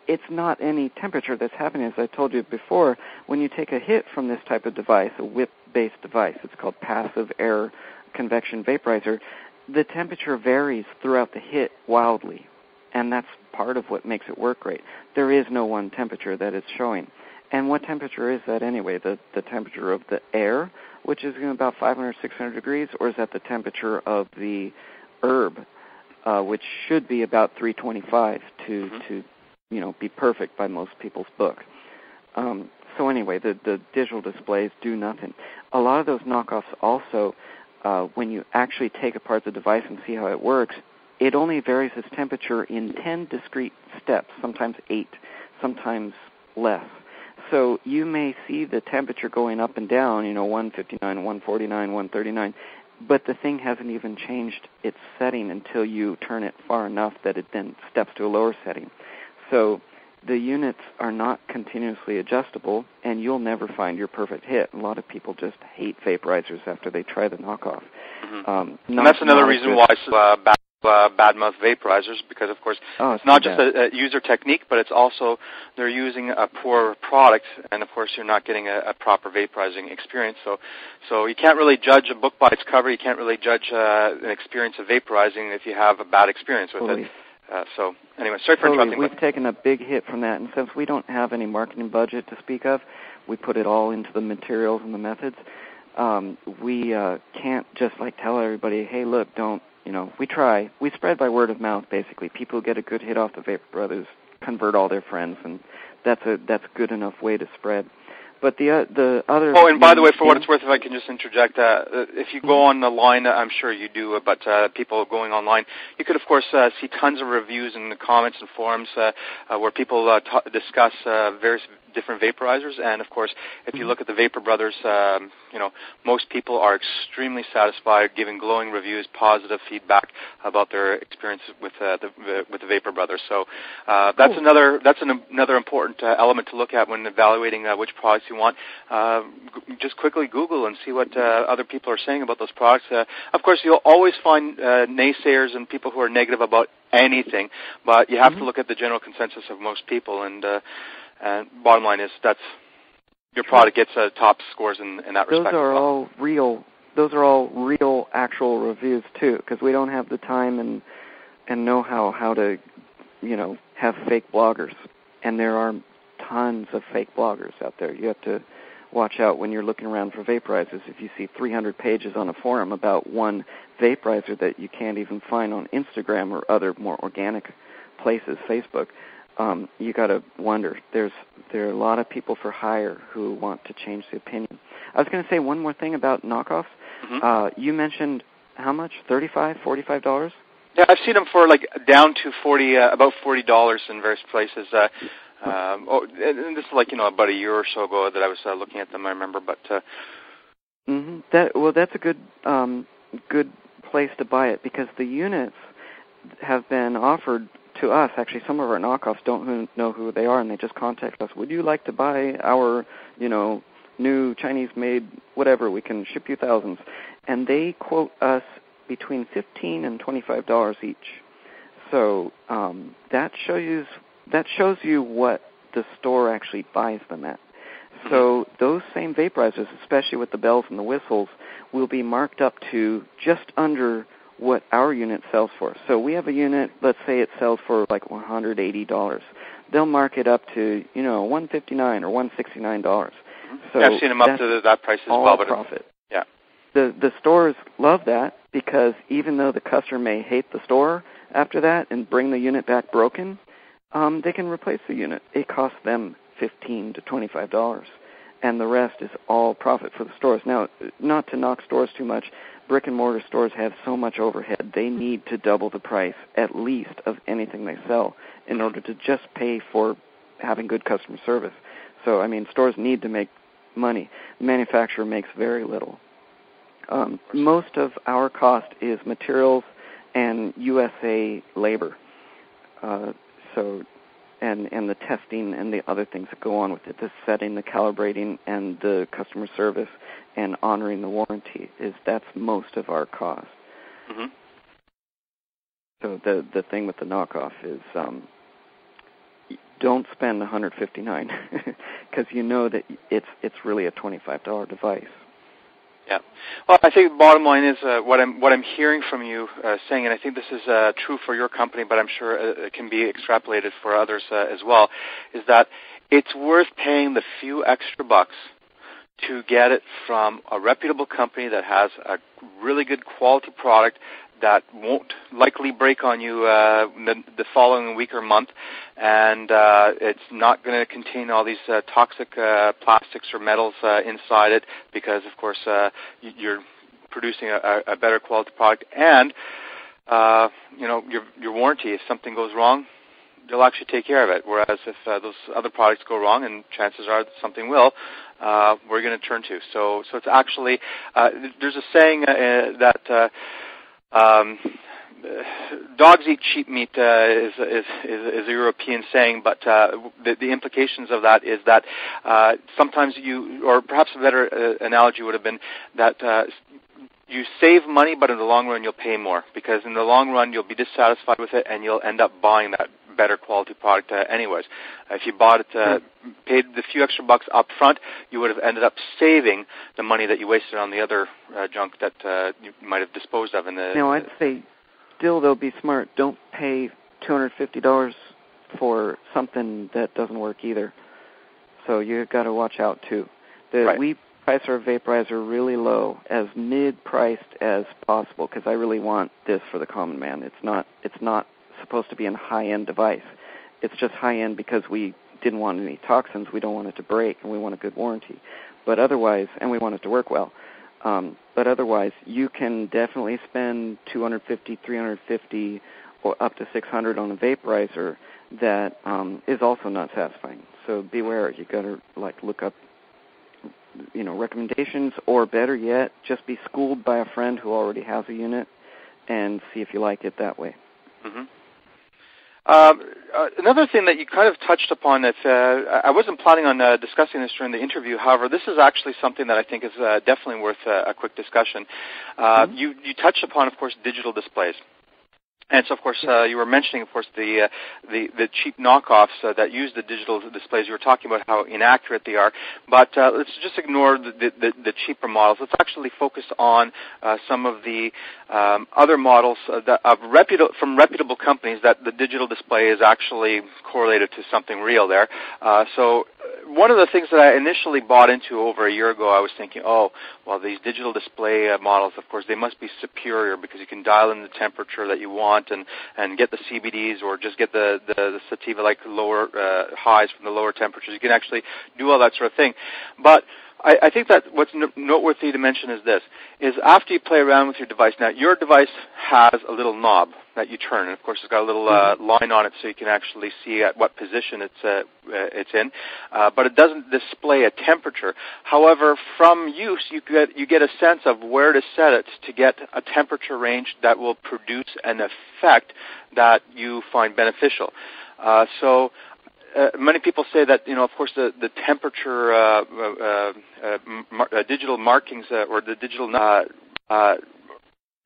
it's not any temperature that's happening. As I told you before, when you take a hit from this type of device, a whip-based device, it's called passive air convection vaporizer, the temperature varies throughout the hit wildly. And that's part of what makes it work great. There is no one temperature that it's showing. And what temperature is that anyway? The temperature of the air, which is about 500, 600 degrees, or is that the temperature of the herb, which should be about 325 to be perfect by most people's book. So anyway, the digital displays do nothing. A lot of those knockoffs also, when you actually take apart the device and see how it works, it only varies its temperature in 10 discrete steps, sometimes 8, sometimes less. So you may see the temperature going up and down, 159, 149, 139, but the thing hasn't even changed its setting until you turn it far enough that it then steps to a lower setting. So the units are not continuously adjustable, and you'll never find your perfect hit. A lot of people just hate vaporizers after they try the knockoff. And that's another reason why badmouth vaporizers, because, of course, it's not just a user technique, but it's also they're using a poor product, and, of course, you're not getting a proper vaporizing experience. So you can't really judge a book by its cover. You can't really judge an experience of vaporizing if you have a bad experience with it. So anyway, sorry for interrupting. We've taken a big hit from that, and since we don't have any marketing budget to speak of, we put it all into the materials and the methods. We can't just tell everybody, hey, look, don't. We try. We spread by word of mouth, basically. People get a good hit off the Vapor Brothers, convert all their friends, and that's a good enough way to spread. But the other... Oh, and by the way, for what it's worth, if I can just interject, if you go on the line, I'm sure you do, but people going online, you could, of course, see tons of reviews in the comments and forums where people discuss various different vaporizers. And, of course, if you look at the Vapor Brothers, most people are extremely satisfied, giving glowing reviews, positive feedback about their experience with the Vapor Brothers. So that's another important element to look at when evaluating which products you want. Just quickly Google and see what other people are saying about those products. Of course, you'll always find naysayers and people who are negative about anything, but you have to look at the general consensus of most people. And bottom line is that's your product gets top scores in that respect. Those are all real. Those are all real, actual reviews too, because we don't have the time and know-how how to, have fake bloggers, and there are tons of fake bloggers out there. You have to watch out when you're looking around for vaporizers. If you see 300 pages on a forum about one vaporizer that you can't even find on Instagram or other more organic places, Facebook, you got to wonder. There are a lot of people for hire who want to change the opinion. I was going to say one more thing about knockoffs. You mentioned how much? $35, $45? Yeah, I've seen them for down to about $40 in various places. And this is about a year or so ago that I was looking at them. I remember, but that's a good place to buy it, because the units have been offered to us. Actually, some of our knockoffs don't know who they are, and they just contact us. Would you like to buy our, new Chinese-made whatever? We can ship you thousands. And they quote us between $15 and $25 each. So that shows you what the store actually buys them at. So those same vaporizers, especially with the bells and the whistles, will be marked up to just under what our unit sells for. So we have a unit, let's say it sells for $180. They'll mark it up to, $159 or $169. So I've seen them up to that price as well. But profit. Yeah. The stores love that, because even though the customer may hate the store after that and bring the unit back broken, they can replace the unit. It costs them $15 to $25, and the rest is all profit for the stores. Now, not to knock stores too much, brick-and-mortar stores have so much overhead. They need to double the price, at least, of anything they sell in order to just pay for having good customer service. So, stores need to make money. The manufacturer makes very little. Most of our cost is materials and USA labor. And the testing and the other things that go on with it, the setting, the calibrating, and the customer service and honoring the warranty, that's most of our cost. So the thing with the knockoff is don't spend $159 because you know that it's really a $25 device. Yeah. Well, I think the bottom line is what I'm hearing from you saying, and I think this is true for your company, but I'm sure it can be extrapolated for others as well, is that it's worth paying the few extra bucks to get it from a reputable company that has a really good quality product that won't likely break on you the following week or month, and it's not going to contain all these toxic plastics or metals inside it, because, of course, you're producing a better quality product. And, your warranty, if something goes wrong, they'll actually take care of it. Whereas if those other products go wrong, and chances are that something will, we're going to turn to. So it's actually there's a saying that dogs eat sheep meat is a European saying, but the implications of that is that sometimes or perhaps a better analogy would have been that you save money, but in the long run you'll pay more, because in the long run you'll be dissatisfied with it and you'll end up buying that better quality product anyways. If you bought it, paid the few extra bucks up front, you would have ended up saving the money that you wasted on the other junk that you might have disposed of. Now, I'd say still, they'll be smart. Don't pay $250 for something that doesn't work either. So you've got to watch out, too. Right. We price our vaporizer really low, as mid-priced as possible, because I really want this for the common man. It's not supposed to be a high-end device. It's just high-end because we didn't want any toxins. We don't want it to break, and we want a good warranty. But otherwise, and we want it to work well. But otherwise, you can definitely spend $250, $350, or up to $600 on a vaporizer that is also not satisfying. So beware. You got to look up, recommendations, or better yet, just be schooled by a friend who already has a unit and see if you like it that way. Mm-hmm. Another thing that you kind of touched upon, that I wasn't planning on discussing this during the interview. However, this is actually something that I think is definitely worth a quick discussion. You touched upon, of course, digital displays. And so, of course, you were mentioning, of course, the cheap knockoffs that use the digital displays. You were talking about how inaccurate they are. But let's just ignore the cheaper models. Let's actually focus on some of the other models from reputable companies that the digital display is actually correlated to something real there. So one of the things that I initially bought into over a year ago, I was thinking, these digital display models, of course, they must be superior because you can dial in the temperature that you want and get the CBDs, or just get the sativa-like lower highs from the lower temperatures. You can actually do all that sort of thing. But I think that what's noteworthy to mention is after you play around with your device, now your device has a little knob that you turn, and of course it's got a little line on it so you can actually see at what position it's in, but it doesn't display a temperature. However, from use, you get a sense of where to set it to get a temperature range that will produce an effect that you find beneficial. Many people say that, of course, the temperature digital markings or the digital,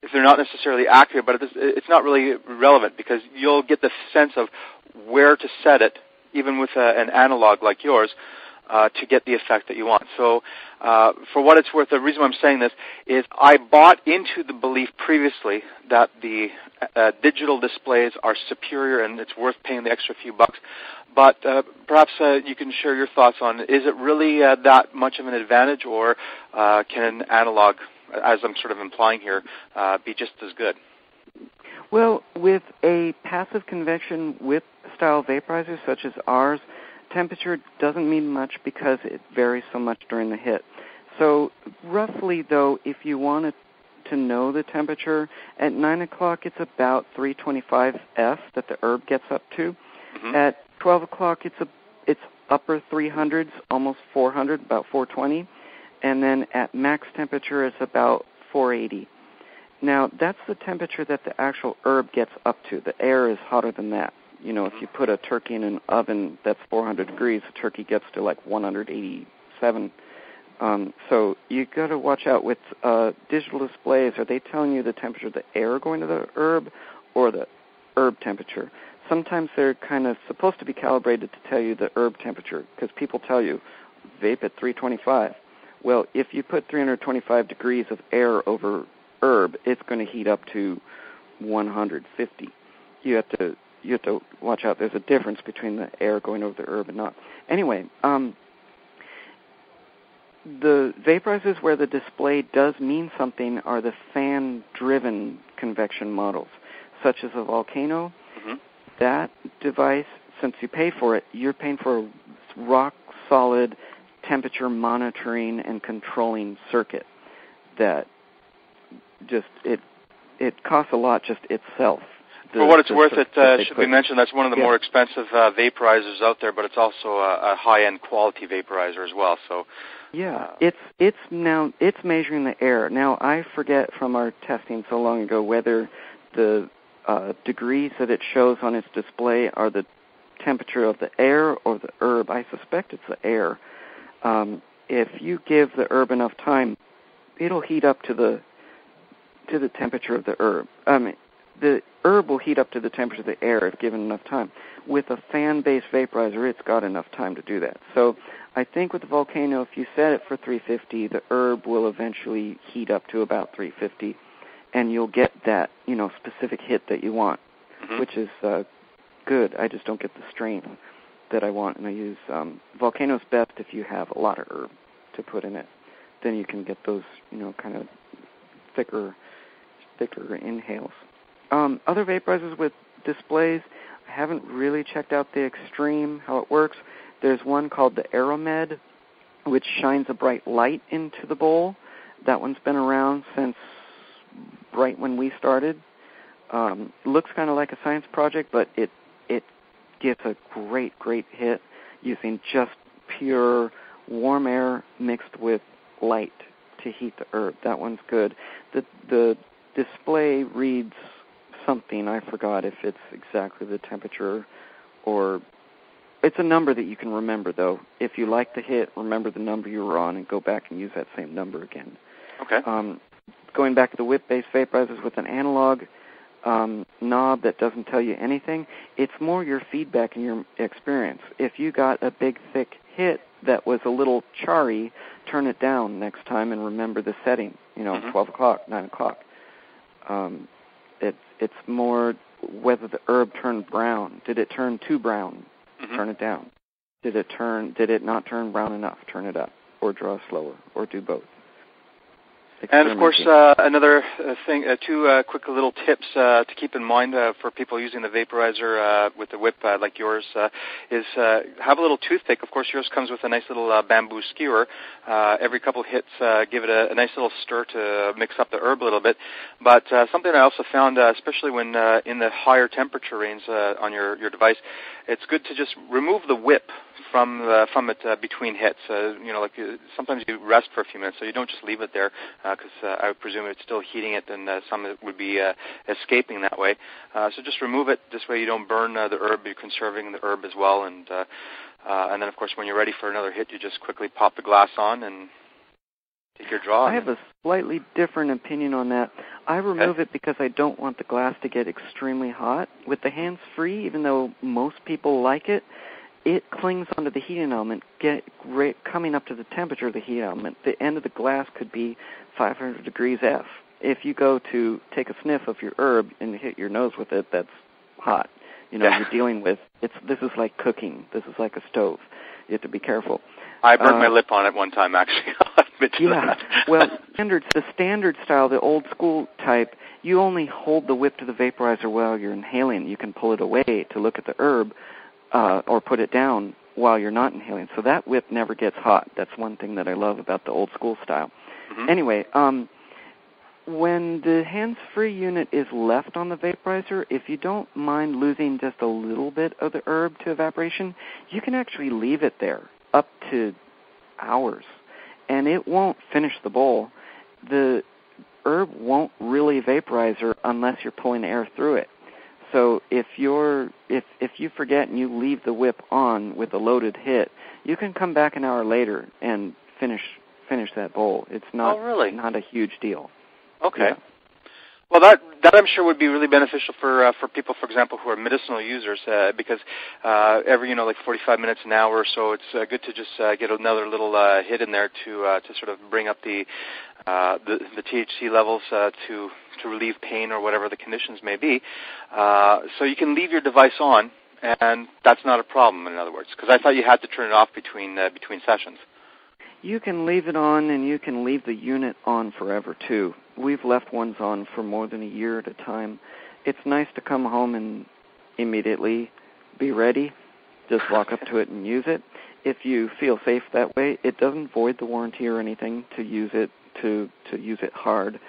if they're not necessarily accurate, but it's not really relevant, because you'll get the sense of where to set it, even with an analog like yours, to get the effect that you want. So for what it's worth, the reason I'm saying this is I bought into the belief previously that the digital displays are superior and it's worth paying the extra few bucks. But perhaps you can share your thoughts on, is it really that much of an advantage, or can an analog, as I'm sort of implying here, be just as good? Well, with a passive convection with style vaporizer such as ours, temperature doesn't mean much because it varies so much during the hit. So roughly, though, if you wanted to know the temperature, at 9 o'clock it's about 325 F that the herb gets up to. Mm-hmm. At 12 o'clock it's upper 300s, almost 400, about 420. And then at max temperature it's about 480. Now, that's the temperature that the actual herb gets up to. The air is hotter than that. If you put a turkey in an oven that's 400 degrees, the turkey gets to like 187. So you got to watch out with digital displays. Are they telling you the temperature of the air going to the herb or the herb temperature? Sometimes they're kind of supposed to be calibrated to tell you the herb temperature, because people tell you, vape at 325. Well, if you put 325 degrees of air over herb, it's going to heat up to 150. You have to watch out. There's a difference between the air going over the herb and not. Anyway, the vaporizers where the display does mean something are the fan-driven convection models, such as a Volcano. Mm-hmm. That device, since you pay for it, you're paying for a rock-solid temperature monitoring and controlling circuit that just, it costs a lot just itself. For what it's worth, it should be mentioned that's one of the more expensive vaporizers out there, but it's also a high-end quality vaporizer as well. So, yeah, it's measuring the air. Now, I forget from our testing so long ago whether the degrees that it shows on its display are the temperature of the air or the herb. I suspect it's the air. If you give the herb enough time, it'll heat up to the temperature of the herb. The herb will heat up to the temperature of the air if given enough time. With a fan-based vaporizer, it's got enough time to do that. So I think with the Volcano, if you set it for 350, the herb will eventually heat up to about 350, and you'll get that, specific hit that you want, which is good. I just don't get the strength that I want, and I use Volcano's best if you have a lot of herb to put in it. Then you can get those, kind of thicker inhales. Other vaporizers with displays, I haven't really checked out the Extreme, how it works. There's one called the Aeromed, which shines a bright light into the bowl. That one's been around since right when we started. It looks kind of like a science project, but it gives a great hit using just pure warm air mixed with light to heat the herb. That one's good. The display reads something. I forgot if it's exactly the temperature or it's a number that you can remember, though. If you like the hit, remember the number you were on and go back and use that same number again. Okay. Going back to the whip-based vaporizers with an analog knob that doesn't tell you anything, it's more your feedback and your experience. If you got a big, thick hit that was a little charry, turn it down next time and remember the setting, 12 o'clock, 9 o'clock. It's more whether the herb turned brown. Did it turn too brown? Turn it down. Did it not turn brown enough? Turn it up, or draw slower, or do both. And, of course, another thing, two quick little tips to keep in mind for people using the vaporizer with the whip like yours is have a little toothpick. Of course, yours comes with a nice little bamboo skewer. Every couple of hits, give it a nice little stir to mix up the herb a little bit. But something I also found, especially when in the higher temperature range on your device, it's good to just remove the whip from it between hits. Sometimes you rest for a few minutes, so you don't just leave it there because I would presume it's still heating it, and some of it would be escaping that way. So just remove it. This way you don't burn the herb. You're conserving the herb as well. And then, of course, when you're ready for another hit, you just quickly pop the glass on and take your draw. I have a slightly different opinion on that. I remove it because I don't want the glass to get extremely hot. With the hands-free, even though most people like it, it clings onto the heating element, coming up to the temperature of the heat element. The end of the glass could be 500 degrees F. If you go to take a sniff of your herb and hit your nose with it, that's hot. You're dealing with, this is like cooking. This is like a stove. You have to be careful. I burned my lip on it one time, actually. I'll admit to that. Well, the standard style, the old school type, you only hold the whip to the vaporizer while you're inhaling. You can pull it away to look at the herb or put it down while you're not inhaling. So that whip never gets hot. That's one thing that I love about the old school style. Anyway, when the hands-free unit is left on the vaporizer, if you don't mind losing just a little bit of the herb to evaporation, you can actually leave it there up to hours, and it won't finish the bowl. The herb won't really vaporize unless you're pulling air through it. So if you forget and you leave the whip on with a loaded hit, you can come back an hour later and finish that bowl. It's not not a huge deal. Okay. Yeah. Well, that I'm sure would be really beneficial for people, for example, who are medicinal users, because every 45 minutes, an hour or so, it's good to just get another little hit in there to sort of bring up the THC levels to relieve pain or whatever the conditions may be. So you can leave your device on, and that's not a problem. In other words, because I thought you had to turn it off between sessions. You can leave it on, and you can leave the unit on forever, too. We've left ones on for more than a year at a time. It's nice to come home and immediately be ready, just walk up to it and use it. If you feel safe that way, it doesn't void the warranty or anything to use it hard.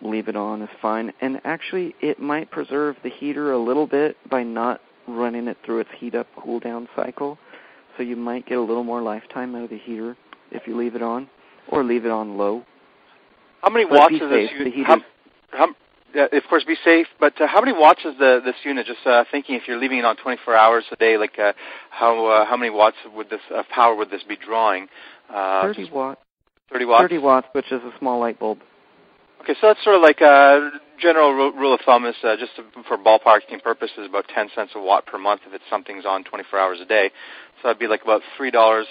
leave it on is fine. And actually, it might preserve the heater a little bit by not running it through its heat-up, cool-down cycle. So you might get a little more lifetime out of the heater if you leave it on, or leave it on low. How many watts is this unit? Of course, be safe, but how many watts is this unit? Just thinking, if you're leaving it on 24 hours a day, like how many watts would this power would this be drawing? 30 watts. 30 watts? 30 watts, which is a small light bulb. Okay, so that's sort of like a general rule of thumb is just for ballparking purposes, about 10 cents a watt per month if something's on 24 hours a day. So that'd be like about $3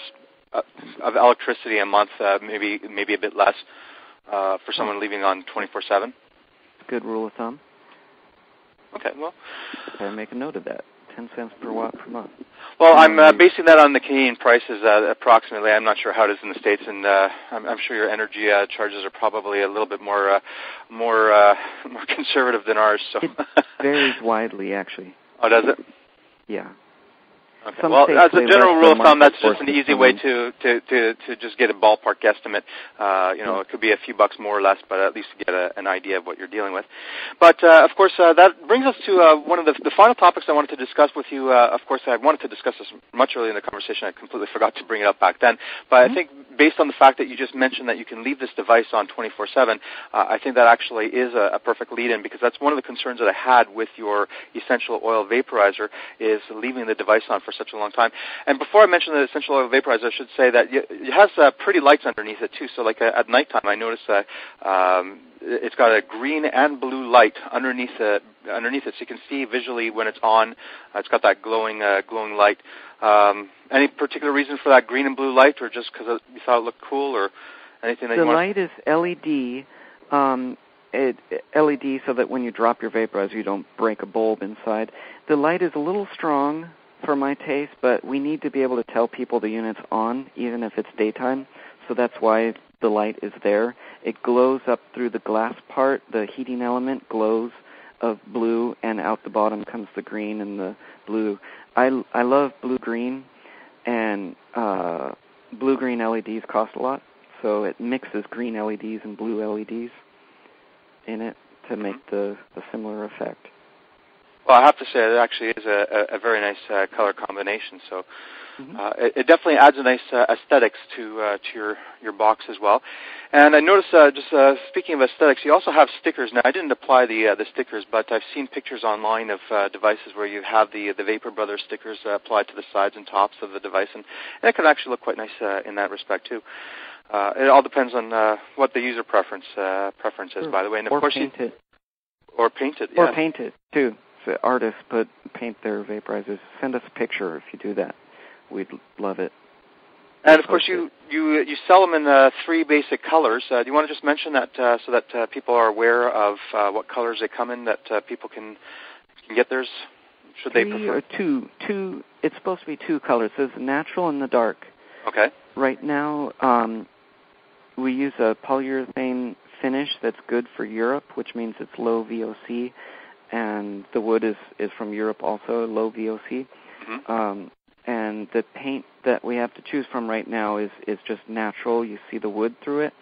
of electricity a month, maybe a bit less for someone leaving on 24/7. Good rule of thumb. Okay, well. I'll make a note of that. 10 cents per watt per month. Well, I'm basing that on the Canadian prices approximately. I'm not sure how it is in the States, and I'm sure your energy charges are probably a little bit more conservative than ours. So it varies widely, actually. Oh, does it? Yeah. Okay. Well, as a general rule of thumb, that's just an easy way to just get a ballpark guesstimate. It could be a few bucks more or less, but at least get an idea of what you're dealing with. But, of course, that brings us to one of the final topics I wanted to discuss with you. Of course, I wanted to discuss this much earlier in the conversation. I completely forgot to bring it up back then. But I think based on the fact that you just mentioned that you can leave this device on 24/7, I think that actually is a perfect lead-in, because that's one of the concerns that I had with your essential oil vaporizer, is leaving the device on for such a long time. And before I mention the essential oil vaporizer, I should say that it has pretty lights underneath it too. So like at nighttime, I noticed that it's got a green and blue light underneath it, so you can see visually when it's on. It's got that glowing light. Any particular reason for that green and blue light, or just because you thought it looked cool, or anything that you want? The light is LED. LED so that when you drop your vaporizer, you don't break a bulb inside. The light is a little strong for my taste, but we need to be able to tell people the unit's on, even if it's daytime. So that's why the light is there. It glows up through the glass part. The heating element glows of blue, and out the bottom comes the green and the blue. I love blue-green, and blue-green LEDs cost a lot, so it mixes green LEDs and blue LEDs in it to make the similar effect. Well, I have to say it actually is a very nice color combination. So it definitely adds a nice aesthetics to your box as well. And I noticed, speaking of aesthetics, you also have stickers. Now, I didn't apply the stickers, but I've seen pictures online of devices where you have the Vapor Brothers stickers applied to the sides and tops of the device, and it can actually look quite nice in that respect too. It all depends on what the user preference is, by the way. And of course, paint it. Or paint it, yeah. Or paint it too. So artists paint their vaporizers. Send us a picture if you do that. We'd love it. And of course, you sell them in 3 basic colors. Do you want to just mention that so that people are aware of what colors they come in, that people can get theirs? Should they prefer? Or two. It's supposed to be 2 colors. There's the natural and the dark. Okay. Right now, we use a polyurethane finish that's good for Europe, which means it's low VOC, and the wood is from Europe also, low VOC. And the paint that we have to choose from right now is just natural. You see the wood through it.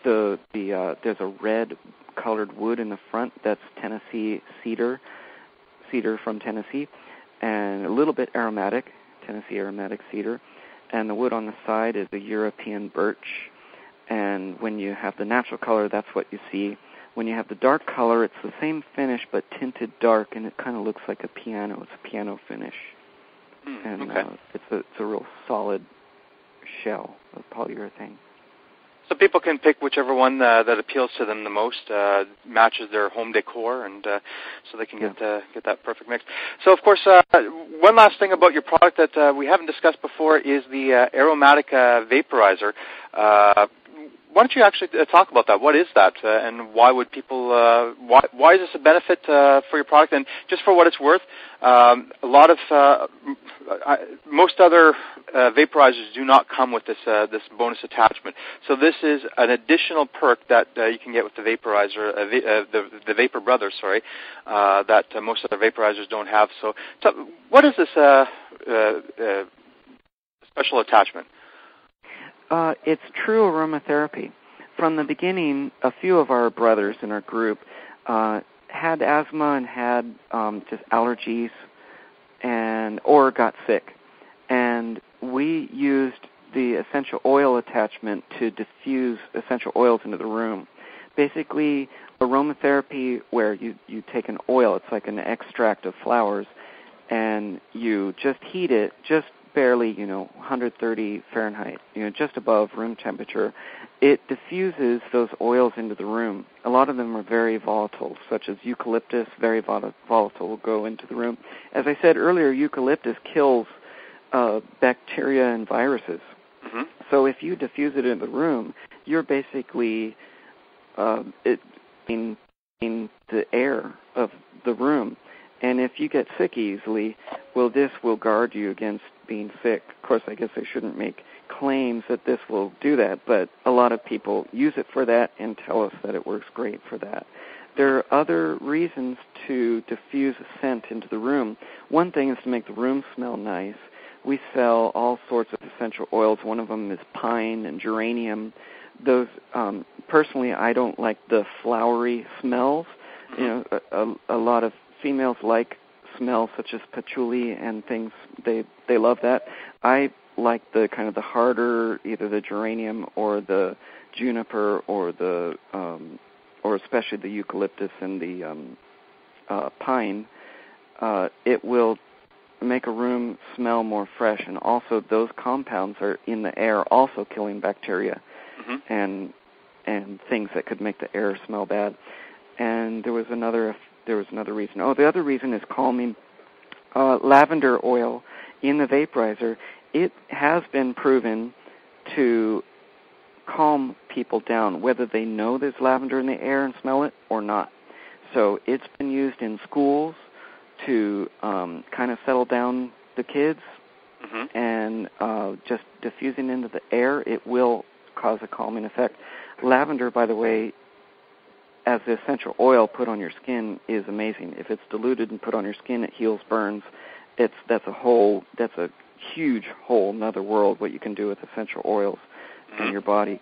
There's a red colored wood in the front that's Tennessee cedar from Tennessee, and a little bit aromatic, Tennessee aromatic cedar. And the wood on the side is the European birch. And when you have the natural color, that's what you see. When you have the dark color, it's the same finish but tinted dark, and it kind of looks like a piano. It's a piano finish. And it's a real solid shell of polyurethane. So people can pick whichever one that appeals to them the most, matches their home decor, and so they can get that perfect mix. So, of course, one last thing about your product that we haven't discussed before is the aromatic vaporizer. Why don't you actually talk about that? What is that, and why would people? Why is this a benefit for your product? And just for what it's worth, a lot of most other vaporizers do not come with this bonus attachment. So this is an additional perk that you can get with the vaporizer, the Vapor Brothers, that most other vaporizers don't have. So, what is this special attachment? It's true aromatherapy. from the beginning, a few of our brothers in our group had asthma and had just allergies or got sick. And we used the essential oil attachment to diffuse essential oils into the room. Basically, aromatherapy where you take an oil, it's like an extract of flowers, and you just heat it just barely, 130 Fahrenheit, just above room temperature. It diffuses those oils into the room. A lot of them are very volatile, such as eucalyptus, very volatile, will go into the room. As I said earlier, eucalyptus kills bacteria and viruses. Mm-hmm. So if you diffuse it in the room, you're basically in the air of the room. And if you get sick easily, this will guard you against being sick. Of course, I guess I shouldn't make claims that this will do that, but a lot of people use it for that and tell us that it works great for that. There are other reasons to diffuse a scent into the room. One thing is to make the room smell nice. We sell all sorts of essential oils. One of them is pine and geranium. Those, personally, I don't like the flowery smells. A lot of females like smells such as patchouli and things. They love that. I like the kind of the harder, either the geranium or the juniper or the or especially the eucalyptus and the pine. It will make a room smell more fresh, and also those compounds are in the air, also killing bacteria and things that could make the air smell bad. And there was another reason. The other reason is calming. Lavender oil in the vaporizer, it has been proven to calm people down, whether they know there's lavender in the air and smell it or not. So it's been used in schools to kind of settle down the kids, and just diffusing into the air, it will cause a calming effect. Lavender, by the way, as the essential oil put on your skin is amazing. If it's diluted and put on your skin, it heals burns. That's a huge whole another world what you can do with essential oils in your body.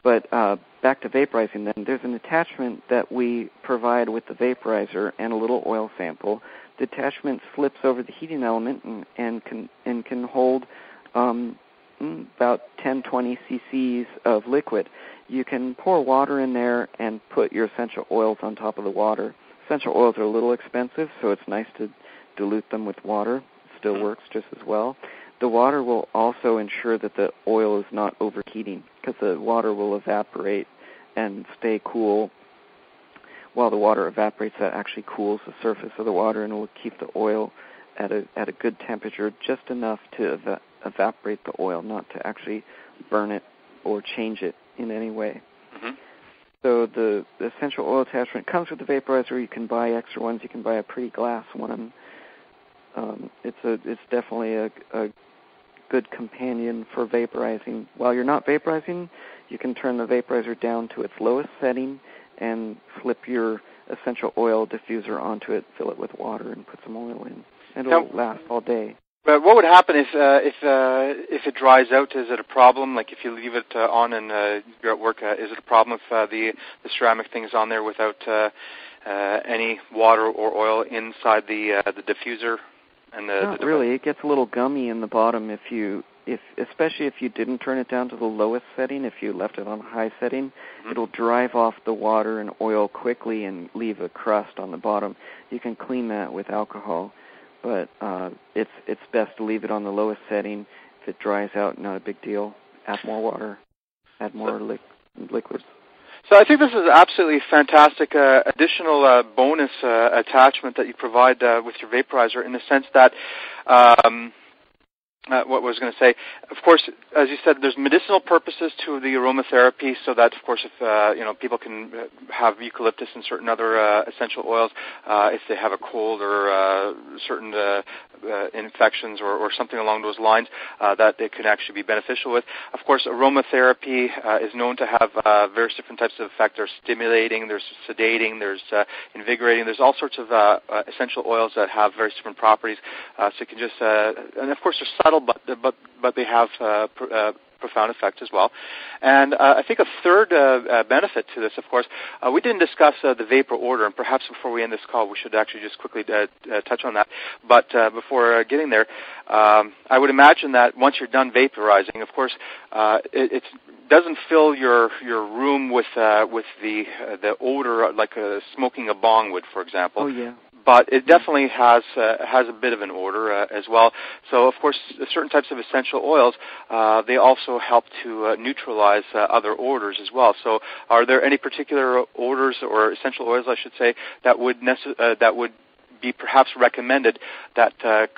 But back to vaporizing then, there's an attachment that we provide with the vaporizer and a little oil sample. The attachment slips over the heating element and can hold about 10-20 cc's of liquid. You can pour water in there and put your essential oils on top of the water. Essential oils are a little expensive, so it's nice to dilute them with water. It still works just as well. The water will also ensure that the oil is not overheating, because the water will evaporate and stay cool. While the water evaporates, that actually cools the surface of the water, and it will keep the oil at a good temperature, just enough to evaporate the oil, not to actually burn it or change it in any way. So the essential oil attachment comes with the vaporizer. You can buy extra ones. You can buy a pretty glass one. It's definitely a good companion for vaporizing. While you're not vaporizing, you can turn the vaporizer down to its lowest setting and slip your essential oil diffuser onto it, fill it with water, and put some oil in. And it'll last all day. But what would happen if it dries out? Is it a problem? Like if you leave it on and you're at work, is it a problem if the ceramic thing is on there without any water or oil inside the diffuser? And Not really. It gets a little gummy in the bottom especially if you didn't turn it down to the lowest setting. If you left it on high setting, it'll drive off the water and oil quickly and leave a crust on the bottom. You can clean that with alcohol, but it's best to leave it on the lowest setting. If it dries out, not a big deal. Add more water, add more liquids. So I think this is absolutely fantastic additional bonus attachment that you provide with your vaporizer, in the sense that what was going to say, of course, as you said, there's medicinal purposes to the aromatherapy, so that, of course, if people can have eucalyptus and certain other essential oils if they have a cold or certain infections or something along those lines, that it can actually be beneficial with. Of course, aromatherapy is known to have various different types of effects. There's stimulating, there's sedating, there's invigorating. There's all sorts of essential oils that have various different properties. So you can just, and of course, they're subtle, but they have profound effect as well. And I think a third benefit to this, of course, we didn't discuss the vapor order, and perhaps before we end this call, we should actually just quickly touch on that. But before getting there, I would imagine that once you're done vaporizing, of course, it doesn't fill your room with the odor like smoking a bong would, for example. Oh yeah. But it definitely has a bit of an odor as well. So, of course, certain types of essential oils, they also help to neutralize other odors as well. So, are there any particular odors or essential oils, I should say, that would be perhaps recommended that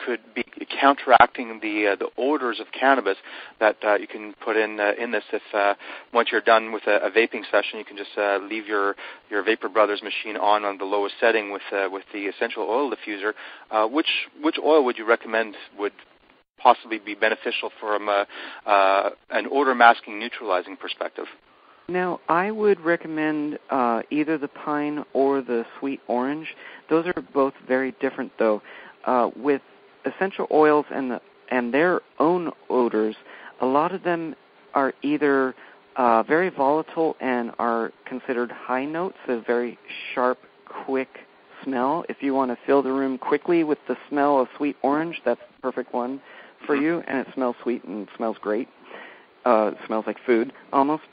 could be counteracting the odors of cannabis that you can put in this if once you're done with a vaping session, you can just leave your Vapor Brothers machine on the lowest setting with the essential oil diffuser. Which oil would you recommend would possibly be beneficial from an odor masking neutralizing perspective? Now, I would recommend either the pine or the sweet orange. Those are both very different, though. With essential oils and their own odors, a lot of them are either very volatile and are considered high notes, a very sharp, quick smell. If you want to fill the room quickly with the smell of sweet orange, that's the perfect one for you, and it smells sweet and smells great. It smells like food, almost.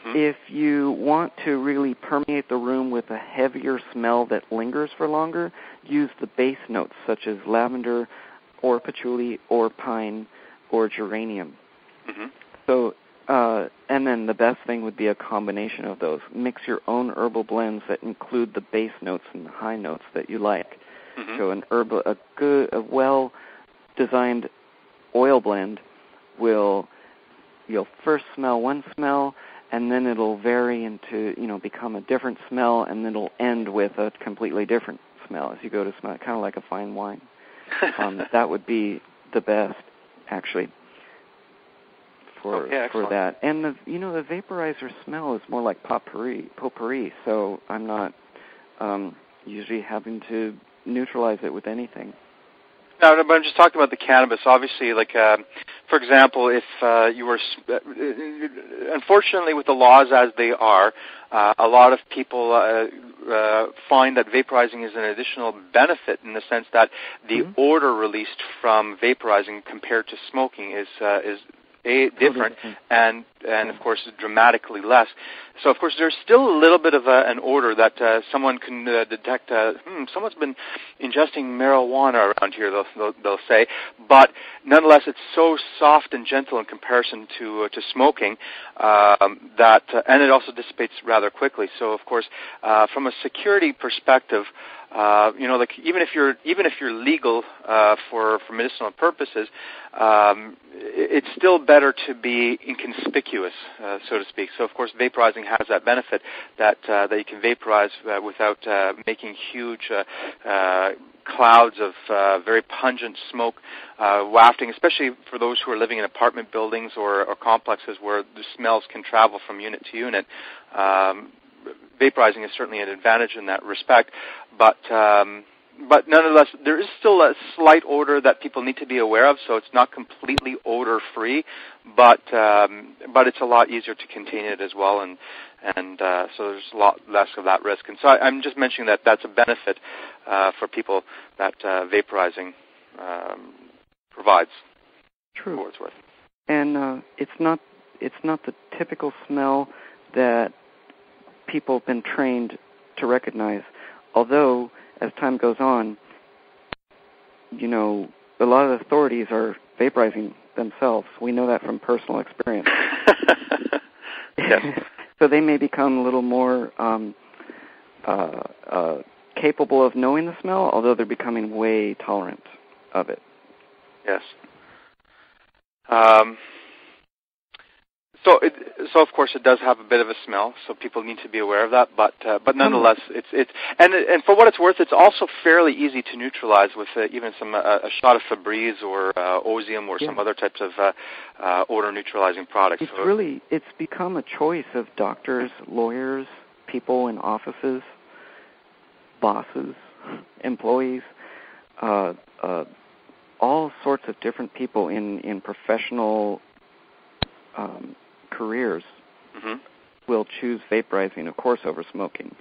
If you want to really permeate the room with a heavier smell that lingers for longer, use the base notes such as lavender or patchouli or pine or geranium. So, and then the best thing would be a combination of those. Mix your own herbal blends that include the base notes and the high notes that you like. So a well-designed oil blend you'll first smell one smell, and then it'll vary into, become a different smell, and then it'll end with a completely different smell as you go to smell it, kind of like a fine wine. That would be the best, actually, for that. And the vaporizer smell is more like potpourri, so I'm not usually having to neutralize it with anything. No, but I'm just talking about the cannabis. Obviously, like, for example, if you were, unfortunately with the laws as they are, a lot of people find that vaporizing is an additional benefit in the sense that the odor released from vaporizing compared to smoking is different and of course dramatically less. So of course there's still a little bit of an odor that someone can detect. Someone's been ingesting marijuana around here, they'll say, but nonetheless it's so soft and gentle in comparison to smoking that and it also dissipates rather quickly. So of course from a security perspective, like even if you're legal for medicinal purposes, it's still better to be inconspicuous, so to speak. So of course, vaporizing has that benefit that you can vaporize without making huge clouds of very pungent smoke wafting, especially for those who are living in apartment buildings or complexes where the smells can travel from unit to unit. Vaporizing is certainly an advantage in that respect, but nonetheless, there is still a slight odor that people need to be aware of. So it's not completely odor-free, but it's a lot easier to contain it as well, and so there's a lot less of that risk. And so I'm just mentioning that that's a benefit for people that vaporizing provides. True. For what it's worth. And it's not the typical smell that people have been trained to recognize, although as time goes on, a lot of the authorities are vaporizing themselves. We know that from personal experience. Yes. So they may become a little more capable of knowing the smell, although they're becoming way tolerant of it. Yes. So of course it does have a bit of a smell, so people need to be aware of that. But nonetheless, it's and for what it's worth, it's also fairly easy to neutralize with even a shot of Febreze or Ozium or some other types of odor neutralizing products. It's become a choice of doctors, lawyers, people in offices, bosses, employees, all sorts of different people in professional careers will choose vaporizing, of course, over smoking.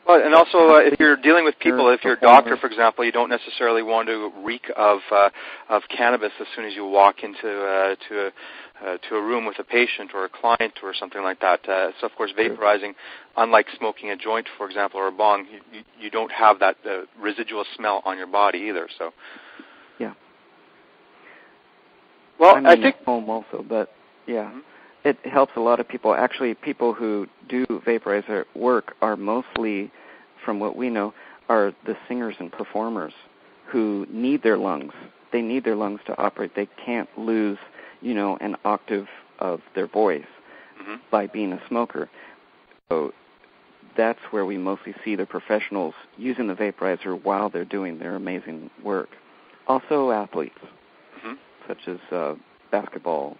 Well, and also, if you're dealing with people, if you're a doctor, for example, you don't necessarily want to reek of cannabis as soon as you walk into to a room with a patient or a client or something like that. So, of course, vaporizing, unlike smoking a joint, for example, or a bong, you don't have that residual smell on your body either. So, yeah. Well, I think home also, but yeah. It helps a lot of people. Actually, people who do vaporizer work are mostly, from what we know, are the singers and performers who need their lungs. They need their lungs to operate. They can't lose, an octave of their voice by being a smoker. So that's where we mostly see the professionals using the vaporizer while they're doing their amazing work. Also athletes, such as basketball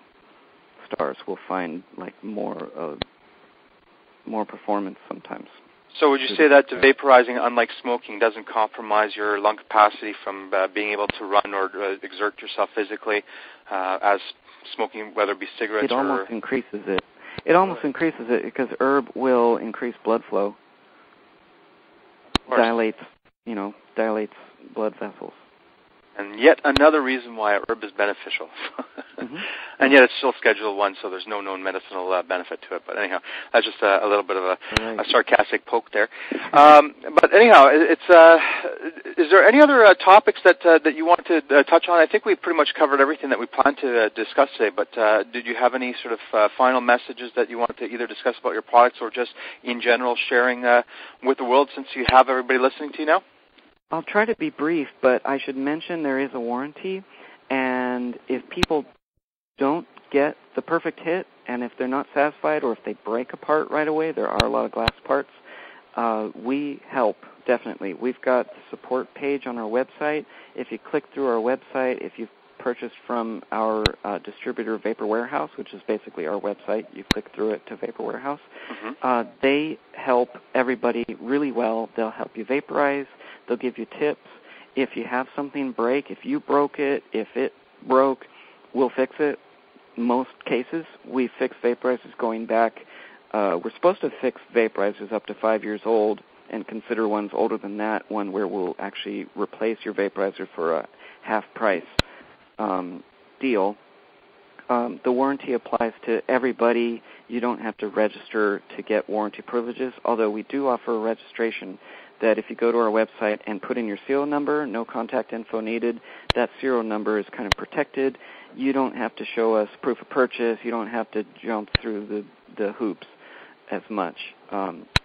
stars will find more performance sometimes. So would you say that vaporizing, unlike smoking, doesn't compromise your lung capacity from being able to run or exert yourself physically as smoking, whether it be cigarettes It almost increases it. It almost increases it because herb will increase blood flow. Dilates blood vessels. And yet another reason why a herb is beneficial. And yet it's still Schedule 1, so there's no known medicinal benefit to it. But anyhow, that's just a little bit of a sarcastic poke there. But anyhow, is there any other topics that you want to touch on? I think we pretty much covered everything that we planned to discuss today, but did you have any sort of final messages that you wanted to either discuss about your products or just in general sharing with the world, since you have everybody listening to you now? I'll try to be brief, but I should mention there is a warranty, and if people don't get the perfect hit, and if they're not satisfied or if they break apart right away, there are a lot of glass parts, we help, definitely. We've got the support page on our website. If you click through our website, if you've purchased from our distributor, Vapor Warehouse, which is basically our website, you click through it to Vapor Warehouse, they help everybody really well. They'll help you vaporize. They'll give you tips. If you have something break, if you broke it, if it broke, we'll fix it. Most cases, we fix vaporizers going back. We're supposed to fix vaporizers up to 5 years old and consider ones older than that, one where we'll actually replace your vaporizer for a half-price deal. The warranty applies to everybody. You don't have to register to get warranty privileges, although we do offer a registration that if you go to our website and put in your serial number, no contact info needed, that serial number is kind of protected. You don't have to show us proof of purchase. You don't have to jump through the hoops as much.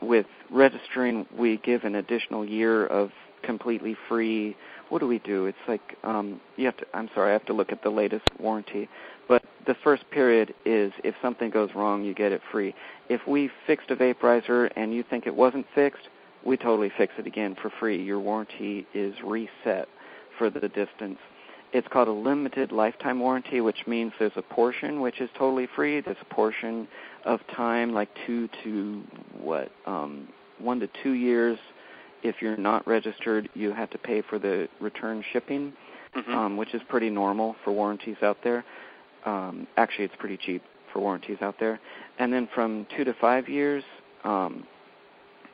With registering, we give an additional year of completely free. What do we do? It's like I have to look at the latest warranty. But the first period is if something goes wrong, you get it free. If we fixed a vaporizer and you think it wasn't fixed, we totally fix it again for free. Your warranty is reset for the distance. It's called a limited lifetime warranty, which means there's a portion which is totally free. There's a portion of time, like 1 to 2 years. If you're not registered, you have to pay for the return shipping, which is pretty normal for warranties out there. Actually, it's pretty cheap for warranties out there. And then from 2 to 5 years,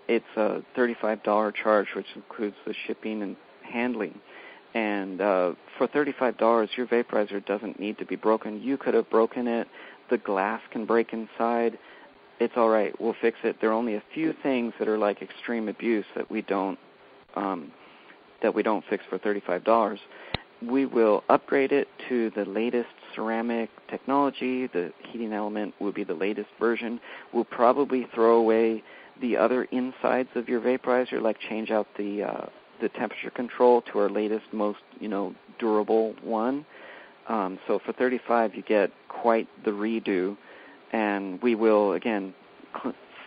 it's a $35 charge, which includes the shipping and handling. And for $35, your vaporizer doesn't need to be broken. You could have broken it. The glass can break inside. It's all right. We'll fix it. There are only a few things that are like extreme abuse that we don't fix for $35. We will upgrade it to the latest ceramic technology. The heating element will be the latest version. We'll probably throw away the other insides of your vaporizer, like change out the temperature control to our latest, most durable one. So for $35, you get quite the redo, and we will again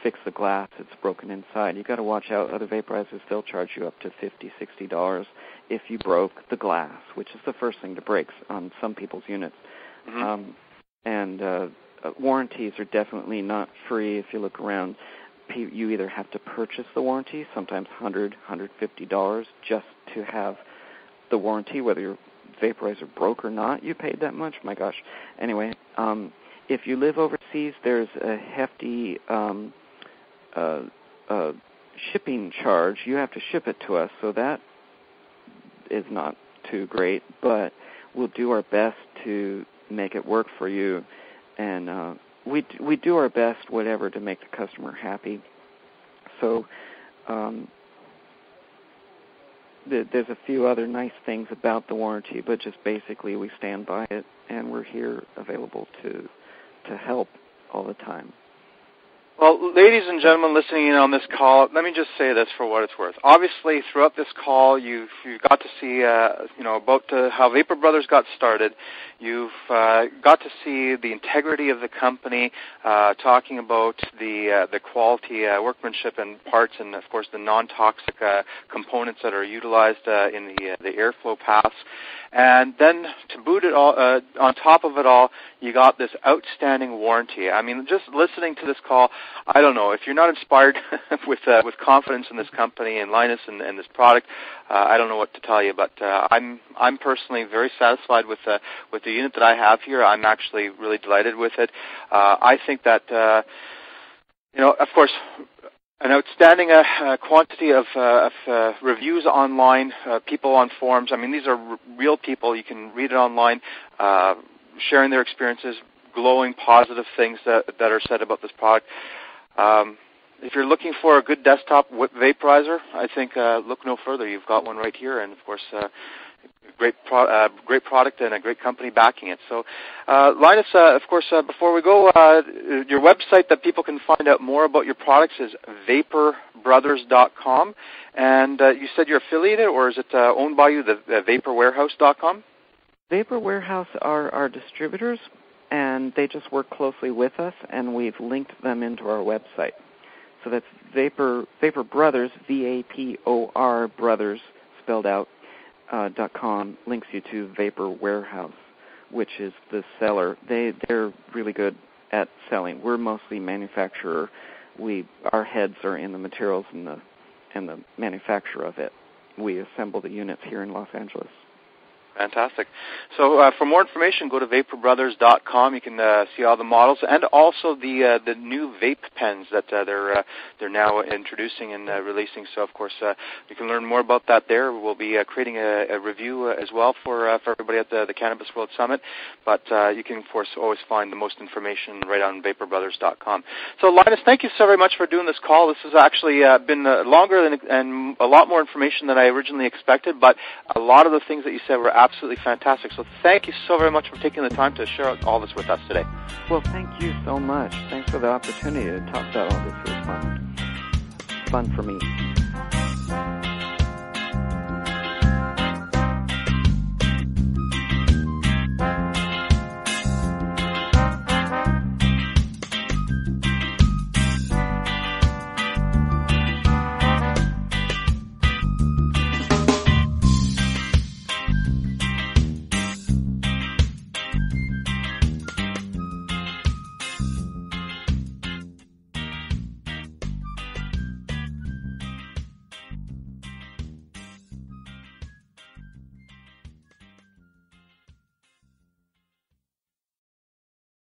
fix the glass that's broken inside. You've got to watch out. Other vaporizers, they'll charge you up to $50, $60 if you broke the glass, which is the first thing to break on some people's units. Warranties are definitely not free. If you look around, you either have to purchase the warranty, sometimes $100, $150 just to have the warranty, whether your vaporizer broke or not, you paid that much. My gosh. Anyway, if you live overseas, there's a hefty shipping charge. You have to ship it to us, so that is not too great, but we'll do our best to make it work for you, and we do our best, whatever, to make the customer happy. So there's a few other nice things about the warranty, but just basically we stand by it, and we're here available to help all the time. Well, ladies and gentlemen listening in on this call, let me just say this for what it's worth. Obviously, throughout this call, you've got to see, about how Vapor Brothers got started. You've got to see the integrity of the company, talking about the quality workmanship and parts, and of course the non-toxic components that are utilized in the airflow paths. And then to boot it all, on top of it all, you got this outstanding warranty. I mean, just listening to this call, I don't know, if you're not inspired with confidence in this company and Linus and this product, I don't know what to tell you. But I'm personally very satisfied with the unit that I have here. I'm actually really delighted with it. I think that of course, an outstanding quantity of reviews online, people on forums. I mean, these are real people. You can read it online, sharing their experiences, glowing positive things that are said about this product. If you're looking for a good desktop vaporizer, I think look no further. You've got one right here, and of course, great product and a great company backing it. So, Linus, of course, before we go, your website that people can find out more about your products is vaporbrothers.com, and you said you're affiliated, or is it owned by you, the vaporwarehouse.com? Vapor Warehouse are our distributors, and they just work closely with us, and we've linked them into our website. So that's Vapor Brothers, VAPOR Brothers, spelled out, .com, links you to Vapor Warehouse, which is the seller. They're really good at selling. We're mostly manufacturer. Our heads are in the materials and the manufacture of it. We assemble the units here in Los Angeles. Fantastic. So for more information, go to vaporbrothers.com. You can see all the models and also the new vape pens that they're now introducing and releasing. So, of course, you can learn more about that there. We'll be creating a review as well for everybody at the Cannabis World Summit. But you can, of course, always find the most information right on vaporbrothers.com. So, Linus, thank you so very much for doing this call. This has actually been longer and a lot more information than I originally expected, but a lot of the things that you said were absolutely fantastic. So thank you so very much for taking the time to share all this with us today. Well, thank you so much. Thanks for the opportunity to talk about all this. It was fun. Fun for me.